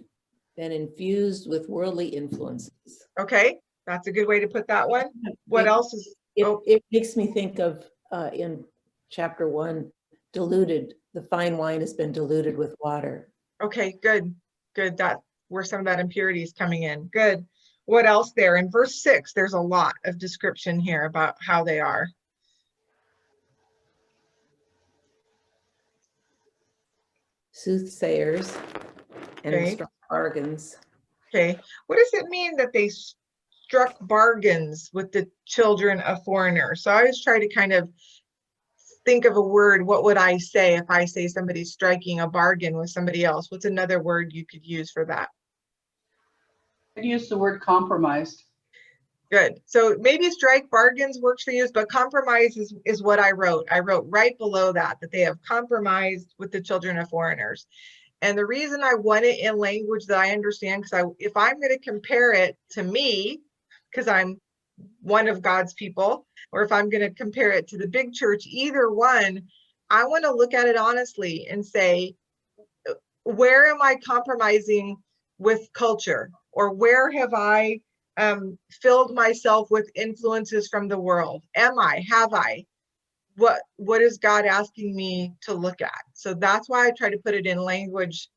been infused with worldly influences. Okay, that's a good way to put that one. What else is? It makes me think of in chapter 1, deluded the fine wine has been diluted with water. Okay, good, good. That where some of that impurity is coming in. Good. What else there? In verse 6, there's a lot of description here about how they are. Soothsayers and Okay. strong bargains. Okay. What does it mean that they struck bargains with the children of foreigners? So I always try to kind of think of a word. What would I say if I say somebody's striking a bargain with somebody else? What's another word you could use for that? I'd use the word compromised. Good. So maybe strike bargains works for you, but compromise is what I wrote. I wrote right below that they have compromised with the children of foreigners. And the reason I want it in language that I understand, because if I'm going to compare it to me, because I'm one of God's people, or if I'm going to compare it to the big church, either one, I want to look at it honestly and say, where am I compromising with culture? Or where have I filled myself with influences from the world? Have I? What is God asking me to look at? So that's why I try to put it in language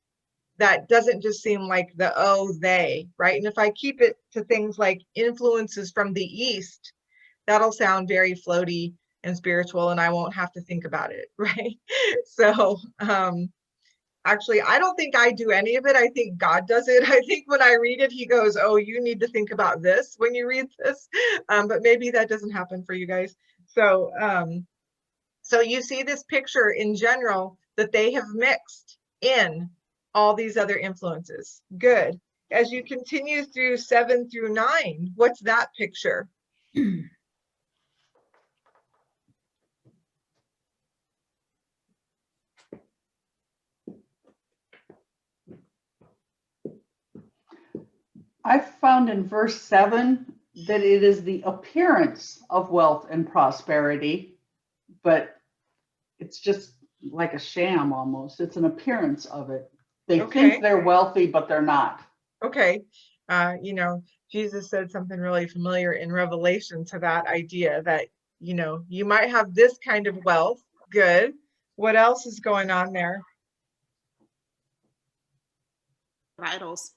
that doesn't just seem like they, right? And if I keep it to things like influences from the East, that'll sound very floaty and spiritual, and I won't have to think about it, right? So actually, I don't think I do any of it. I think God does it. I think when I read it, he goes, oh, you need to think about this when you read this. But maybe that doesn't happen for you guys. So, so you see this picture in general that they have mixed in all these other influences. Good. As you continue through 7 through 9, what's that picture? I found in verse 7 that it is the appearance of wealth and prosperity, but it's just like a sham almost. It's an appearance of it. They think they're wealthy, but they're not. Okay. Jesus said something really familiar in Revelation to that idea that, you might have this kind of wealth. Good. What else is going on there? Idols.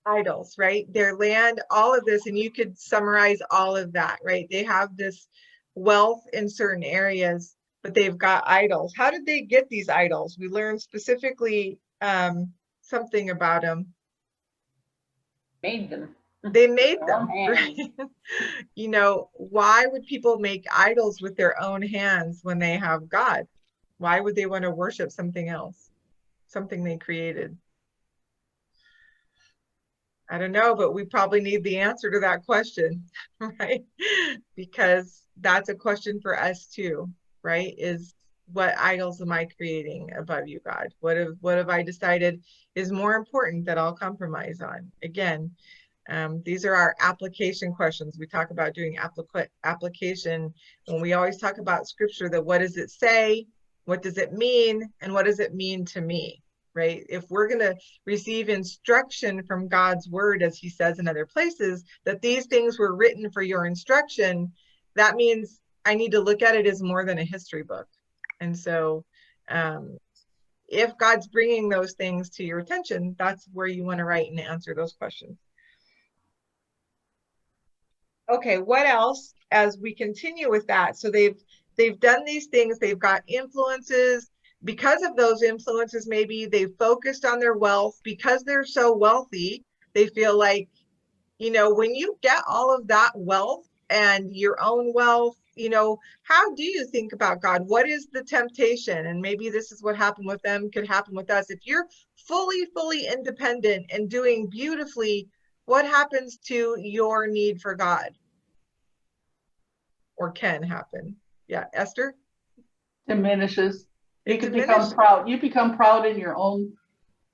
Idols, right? Their land, all of this, and you could summarize all of that, right? They have this wealth in certain areas, but they've got idols. How did they get these idols? We learned specifically something about them. Made them. They made them, right? Why would people make idols with their own hands when they have God? Why would they want to worship something else, something they created? I don't know, but we probably need the answer to that question, right? Because that's a question for us too, right? Is what idols am I creating above you, God? What have I decided is more important that I'll compromise on? Again, these are our application questions. We talk about doing application when we always talk about scripture, that what does it say? What does it mean? And what does it mean to me? Right? If we're going to receive instruction from God's word, as he says in other places, that these things were written for your instruction, that means I need to look at it as more than a history book. And so if God's bringing those things to your attention, that's where you want to write and answer those questions. Okay, what else as we continue with that? So they've done these things, they've got influences. Because of those influences, maybe they've focused on their wealth. Because they're so wealthy, they feel like, when you get all of that wealth and your own wealth, how do you think about God? What is the temptation? And maybe this is what happened with them, could happen with us. If you're fully independent and doing beautifully, what happens to your need for God? Or can happen? Yeah, Esther? Diminishes. You can become proud. You become proud in your own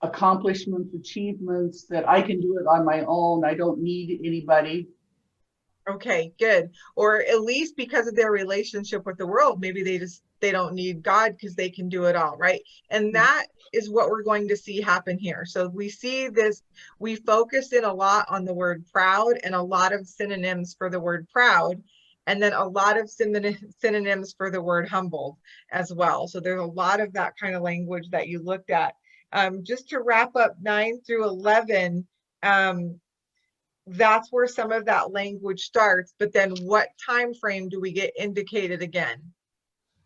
accomplishments, achievements, that I can do it on my own. I don't need anybody. Okay, good. Or at least because of their relationship with the world, maybe they don't need God because they can do it all, right? And that is what we're going to see happen here. So we see this, we focus in a lot on the word proud and a lot of synonyms for the word proud. And then a lot of synonyms for the word humbled as well. So there's a lot of that kind of language that you looked at. Just to wrap up 9 through 11, that's where some of that language starts. But then what time frame do we get indicated again?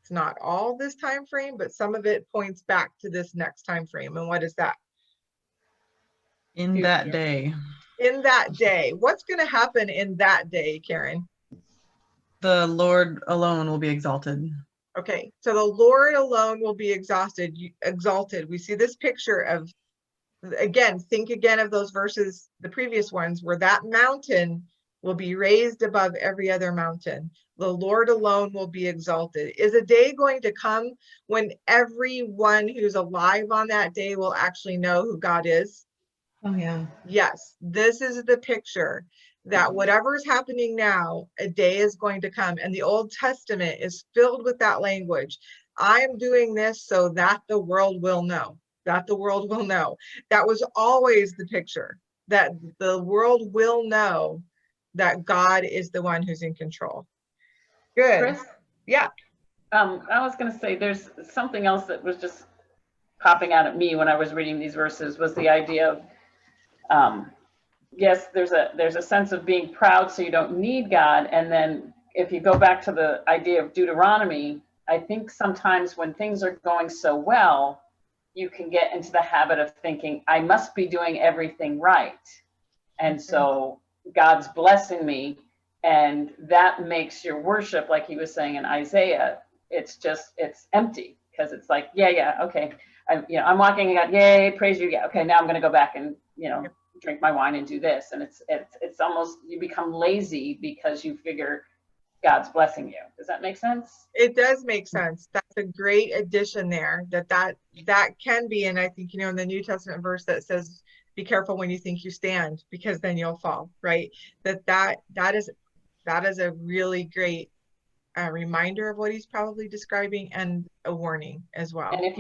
It's not all this time frame, but some of it points back to this next time frame. And what is that? In that day. In that day. What's going to happen in that day, Karen? The Lord alone will be exalted. Okay, so the Lord alone will be exalted. We see this picture of, again, think again of those verses, the previous ones, where that mountain will be raised above every other mountain. The Lord alone will be exalted. Is a day going to come when everyone who's alive on that day will actually know who God is? Oh, yeah. Yes, this is the picture that whatever is happening now, a day is going to come. And the Old Testament is filled with that language. I am doing this so that the world will know, that the world will know. That was always the picture, that the world will know that God is the one who's in control. Good. Chris? Yeah. I was going to say there's something else that was just popping out at me when I was reading these verses, was the idea of, yes, there's a sense of being proud so you don't need God. And then if you go back to the idea of Deuteronomy, I think sometimes when things are going so well, you can get into the habit of thinking, I must be doing everything right. And so God's blessing me. And that makes your worship, like he was saying in Isaiah, it's empty, because it's like, yeah, okay. I'm walking and God, yay, praise you. Yeah, okay, now I'm going to go back and, drink my wine and do this. And it's almost, you become lazy because you figure God's blessing you. Does that make sense? It does make sense. That's a great addition there, that can be. And I think, in the New Testament verse that says, be careful when you think you stand, because then you'll fall, right? That is a really great reminder of what he's probably describing, and a warning as well. And if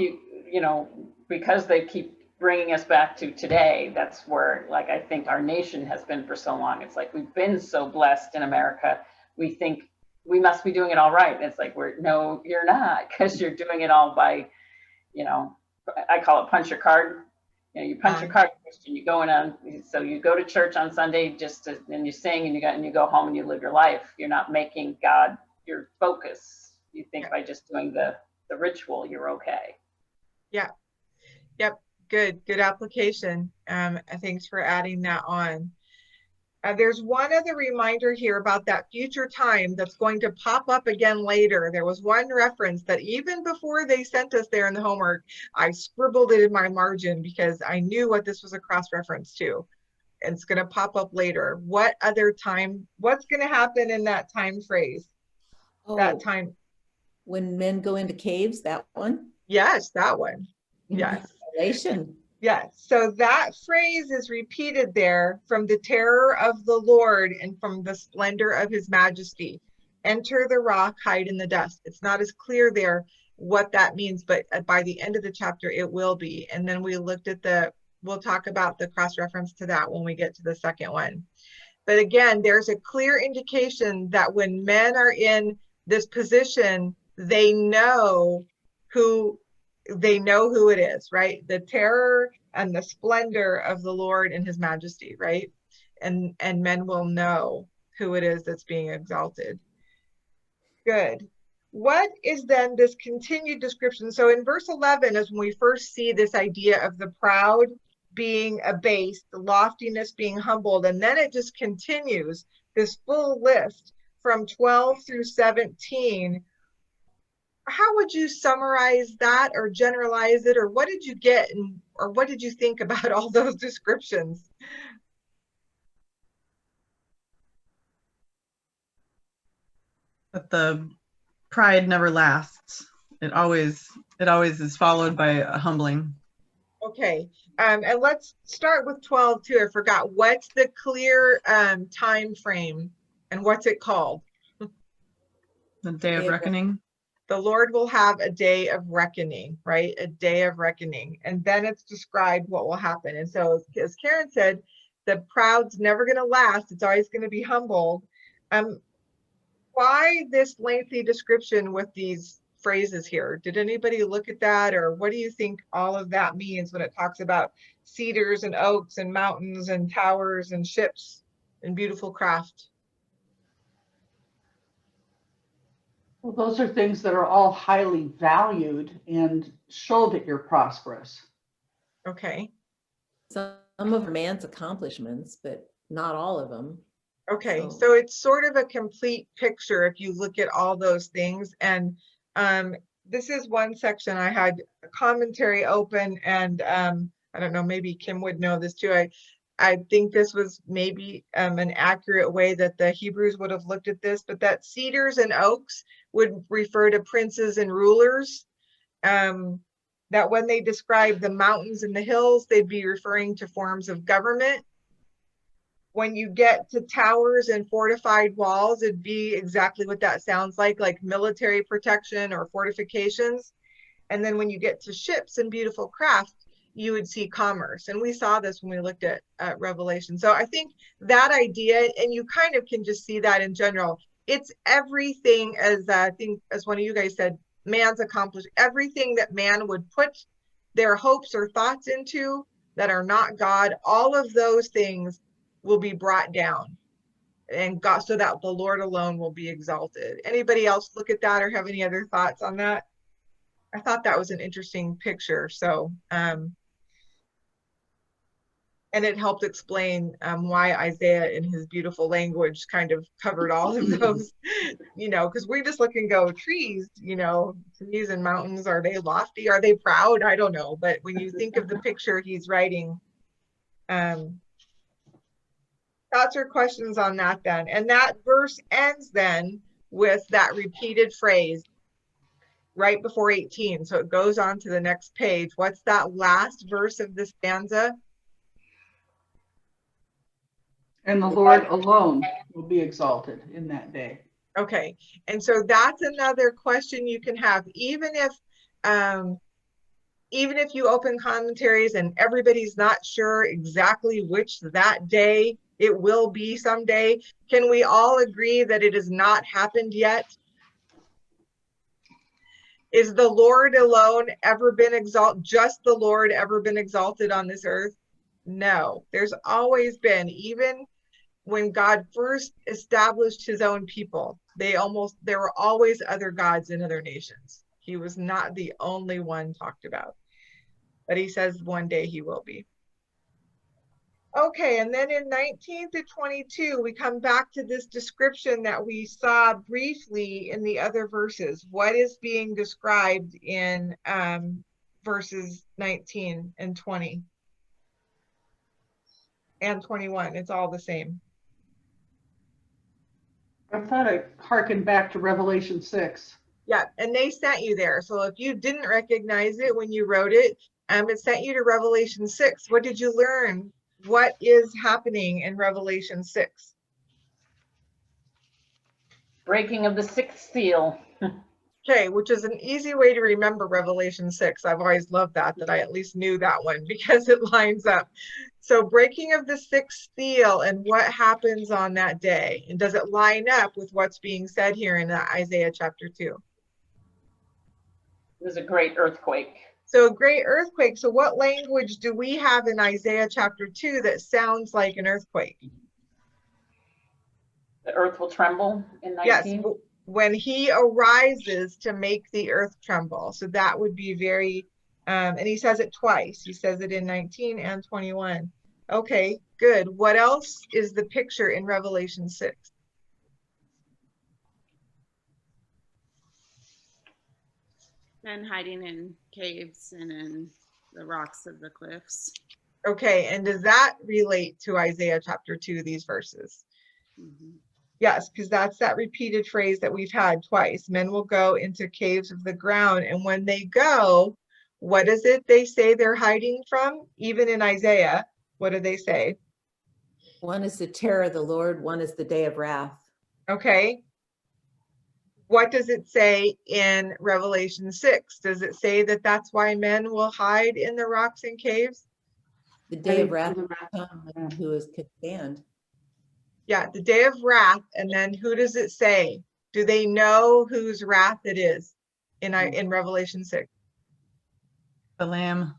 because they keep bringing us back to today, that's where, like, I think our nation has been for so long. It's like, we've been so blessed in America. We think we must be doing it all right. It's like, no, you're not, because you're doing it all by, I call it punch your card. You punch your card, Christian, you go so you go to church on Sunday and you sing and you go home and you live your life. You're not making God your focus. You think by just doing the ritual, you're okay. Yeah. Yep. Good application. Thanks for adding that on. There's one other reminder here about that future time that's going to pop up again later. There was one reference that even before they sent us there in the homework, I scribbled it in my margin because I knew what this was a cross-reference to. It's going to pop up later. What other time? What's going to happen in that time phrase? That time. When men go into caves, that one? Yes, that one. Yes. Revelation. Yes. So that phrase is repeated there, from the terror of the Lord and from the splendor of his majesty. Enter the rock, hide in the dust. It's not as clear there what that means, but by the end of the chapter, it will be. And then we looked at we'll talk about the cross-reference to that when we get to the second one. But again, there's a clear indication that when men are in this position, they know who it is, right? The terror and the splendor of the Lord and his majesty, right? And men will know who it is that's being exalted. Good. What is then this continued description? So in verse 11 is when we first see this idea of the proud being abased, the loftiness being humbled, and then it just continues this full list from 12 through 17. How would you summarize that or generalize it, or what did you get, or what did you think about all those descriptions? But the pride never lasts. It always is followed by a humbling. Okay, and let's start with 12 too. I forgot. What's the clear time frame, and what's it called? The day of reckoning. The Lord will have a day of reckoning, right? A day of reckoning. And then it's described what will happen. And so, as Karen said, the proud's never going to last. It's always going to be humbled. What why this lengthy description with these phrases here? Did anybody look at that, or what do you think all of that means when it talks about cedars and oaks and mountains and towers and ships and beautiful craft? Well, those are things that are all highly valued and show that you're prosperous. Okay. Some of man's accomplishments, but not all of them. Okay, so it's sort of a complete picture if you look at all those things. And this is one section I had a commentary open, and I don't know, maybe Kim would know this too. I think this was maybe an accurate way that the Hebrews would have looked at this, but that cedars and oaks would refer to princes and rulers. That when they describe the mountains and the hills, they'd be referring to forms of government. When you get to towers and fortified walls, it'd be exactly what that sounds like military protection or fortifications. And then when you get to ships and beautiful craft, you would see commerce. And we saw this when we looked at Revelation. So I think that idea, and you kind of can just see that in general, it's everything, as I think, as one of you guys said, man's accomplished, everything that man would put their hopes or thoughts into that are not God, all of those things will be brought down, and God, so that the Lord alone will be exalted. Anybody else look at that or have any other thoughts on that? I thought that was an interesting picture. So, and it helped explain why Isaiah in his beautiful language kind of covered all of those, because we just look and go, trees, trees and mountains, are they lofty? Are they proud? I don't know. But when you think of the picture he's writing, thoughts or questions on that then? And that verse ends then with that repeated phrase right before 18. So it goes on to the next page. What's that last verse of this stanza? And the Lord alone will be exalted in that day. Okay. And so that's another question you can have, even if you open commentaries and everybody's not sure exactly which that day it will be someday. Can we all agree that it has not happened yet? Is the Lord alone ever been exalted? Just the Lord ever been exalted on this earth? No, there's always been, even when God first established his own people, there were always other gods in other nations. He was not the only one talked about, but he says one day he will be. Okay, and then in 19 to 22, we come back to this description that we saw briefly in the other verses. What is being described in verses 19 and 20 and 21? It's all the same. I thought I hearkened back to Revelation 6. Yeah, and they sent you there. So if you didn't recognize it when you wrote it, it sent you to Revelation 6. What did you learn? What is happening in Revelation 6? Breaking of the sixth seal. Okay, which is an easy way to remember Revelation 6. I've always loved that I at least knew that one because it lines up. So breaking of the sixth seal, and what happens on that day? And does it line up with what's being said here in Isaiah chapter 2? It was a great earthquake. So a great earthquake. So what language do we have in Isaiah chapter 2 that sounds like an earthquake? The earth will tremble in 19. Yes, when he arises to make the earth tremble. So that would be very, and he says it twice. He says it in 19 and 21. Okay, good. What else is the picture in Revelation 6? Men hiding in caves and in the rocks of the cliffs. Okay, and does that relate to Isaiah chapter 2, these verses? Mm-hmm. Yes, because that's that repeated phrase that we've had twice. Men will go into caves of the ground, and when they go, what is it they say they're hiding from? Even in Isaiah, what do they say? One is the terror of the Lord, one is the day of wrath. Okay. What does it say in Revelation 6? Does it say that that's why men will hide in the rocks and caves? The day of wrath will come, and who is can stand. Yeah, the day of wrath. And then who does it say Do they know whose wrath it is in Revelation 6? The Lamb.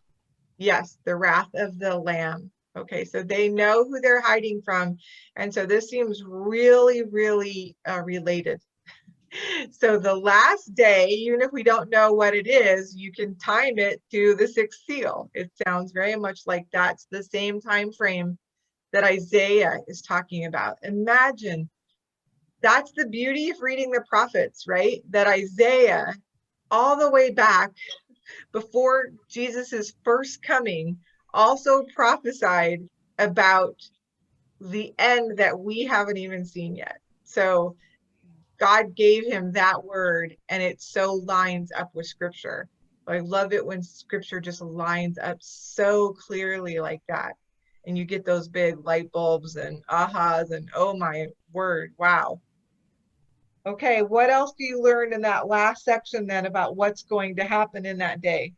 Yes, the wrath of the Lamb. Okay, so they know who they're hiding from. And so this seems really, really related. So the last day, even if we don't know what it is, you can time it to the sixth seal. It sounds very much like that's the same time frame that Isaiah is talking about. Imagine, that's the beauty of reading the prophets, right? That Isaiah, all the way back before Jesus's first coming, also prophesied about the end that we haven't even seen yet. So God gave him that word, and it so lines up with scripture. I love it when scripture just lines up so clearly like that. And you get those big light bulbs and ahas and oh my word, wow. Okay, what else do you learn in that last section then about what's going to happen in that day?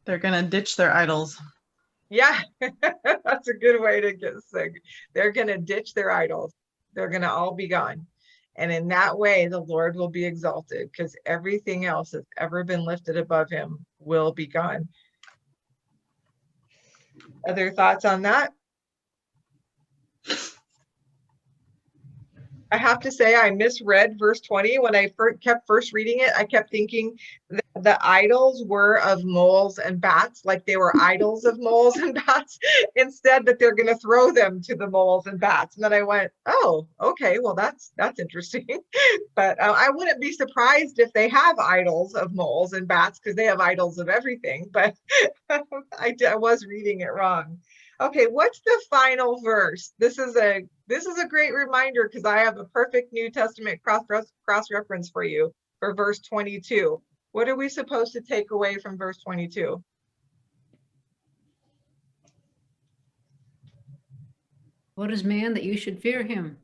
They're going to ditch their idols. Yeah, that's a good way to get sick. They're going to ditch their idols. They're going to all be gone. And in that way, the Lord will be exalted, because everything else that's ever been lifted above him will be gone. Other thoughts on that? I have to say, I misread verse 20 when I kept first reading it. I kept thinking that the idols were of moles and bats, like they were idols of moles and bats, instead that they're going to throw them to the moles and bats. And then I went, oh, okay, well, that's interesting. But I wouldn't be surprised if they have idols of moles and bats, because they have idols of everything. But I was reading it wrong. Okay, what's the final verse? This is a great reminder, because I have a perfect New Testament cross-reference for you for verse 22. What are we supposed to take away from verse 22? What is man that you should fear him?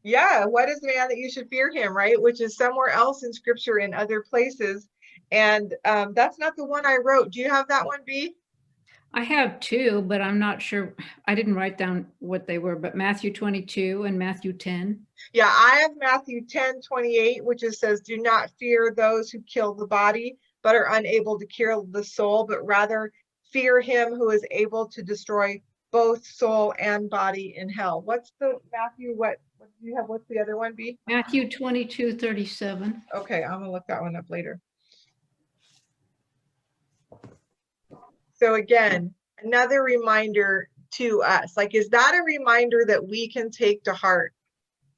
Yeah, what is man that you should fear him, right? Which is somewhere else in scripture in other places. And that's not the one I wrote. Do you have that one, B? I have two, but I'm not sure. I didn't write down what they were, but Matthew 22 and Matthew 10. Yeah, I have Matthew 10:28, which says, do not fear those who kill the body, but are unable to kill the soul, but rather fear him who is able to destroy both soul and body in hell. What's the Matthew? What do you have? What's the other one, B? Matthew 22:37. Okay, I'm gonna look that one up later. So again, another reminder to us, like, is that a reminder that we can take to heart,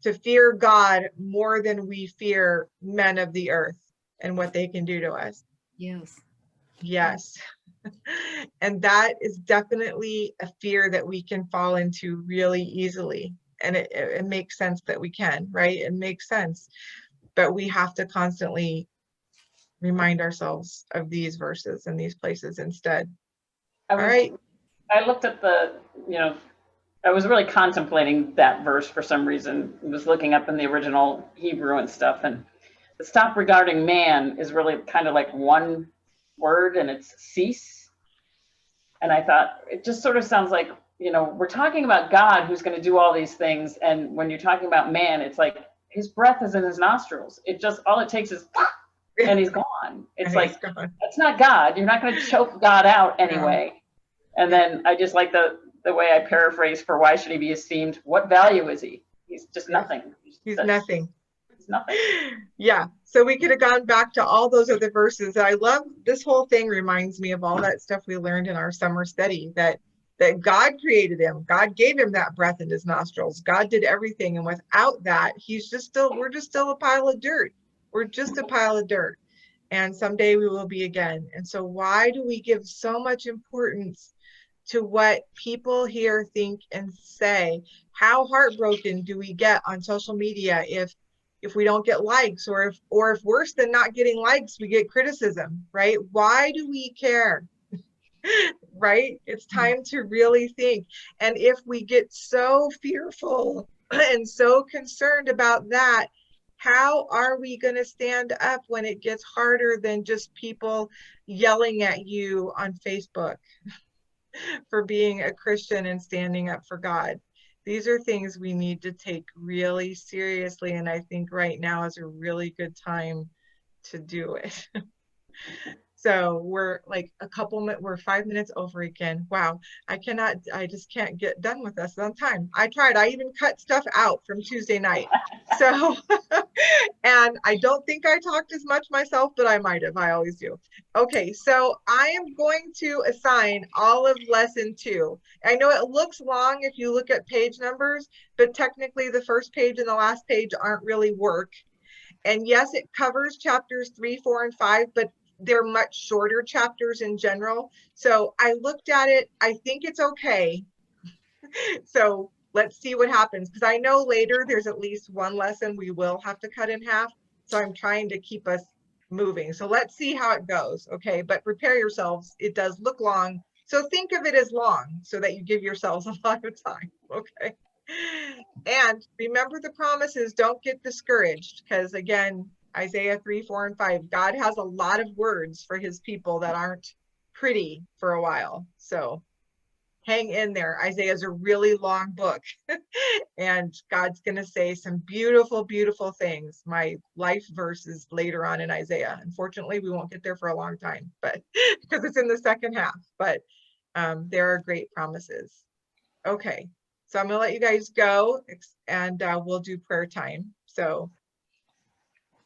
to fear God more than we fear men of the earth and what they can do to us? Yes. Yes. And that is definitely a fear that we can fall into really easily. And it makes sense that we can, right? It makes sense. But we have to constantly remind ourselves of these verses and these places instead. All right. I looked at I was really contemplating that verse for some reason. I was looking up in the original Hebrew and stuff, and the stop regarding man is really kind of like one word, and it's cease. And I thought, it just sort of sounds like, we're talking about God who's going to do all these things. And when you're talking about man, it's like his breath is in his nostrils. All it takes is, and he's gone. It's like, that's not God. You're not going to choke God out anyway. And then I just like the way I paraphrase for why should he be esteemed? What value is he? He's just nothing. He's nothing. It's nothing. Yeah. So we could have gone back to all those other verses. I love this whole thing, reminds me of all that stuff we learned in our summer study, that God created him. God gave him that breath in his nostrils. God did everything. And without that, we're just still a pile of dirt. We're just a pile of dirt. And someday we will be again. And so why do we give so much importance to what people here think and say? How heartbroken do we get on social media if we don't get likes, or if worse than not getting likes, we get criticism, right? Why do we care? Right? It's time to really think. And if we get so fearful and so concerned about that, how are we going to stand up when it gets harder than just people yelling at you on Facebook? for being a Christian and standing up for God. These are things we need to take really seriously, and I think right now is a really good time to do it. So we're like we're 5 minutes over again. Wow, I just can't get done with this on time. I tried, I even cut stuff out from Tuesday night. So, and I don't think I talked as much myself, but I might have, I always do. Okay, so I am going to assign all of lesson 2. I know it looks long if you look at page numbers, but technically the first page and the last page aren't really work. And yes, it covers chapters 3, 4, and 5, but they're much shorter chapters in general. So I looked at it, I think it's okay. So let's see what happens, because I know later there's at least one lesson we will have to cut in half. So I'm trying to keep us moving. So let's see how it goes. Okay, but prepare yourselves. It does look long. So think of it as long so that you give yourselves a lot of time. Okay. And remember the promises, don't get discouraged, because again, Isaiah 3, 4, and 5, God has a lot of words for his people that aren't pretty for a while. So hang in there. Isaiah is a really long book and God's going to say some beautiful, beautiful things. My life verses later on in Isaiah. Unfortunately, we won't get there for a long time, but because it's in the second half, but there are great promises. Okay. So I'm going to let you guys go and we'll do prayer time. So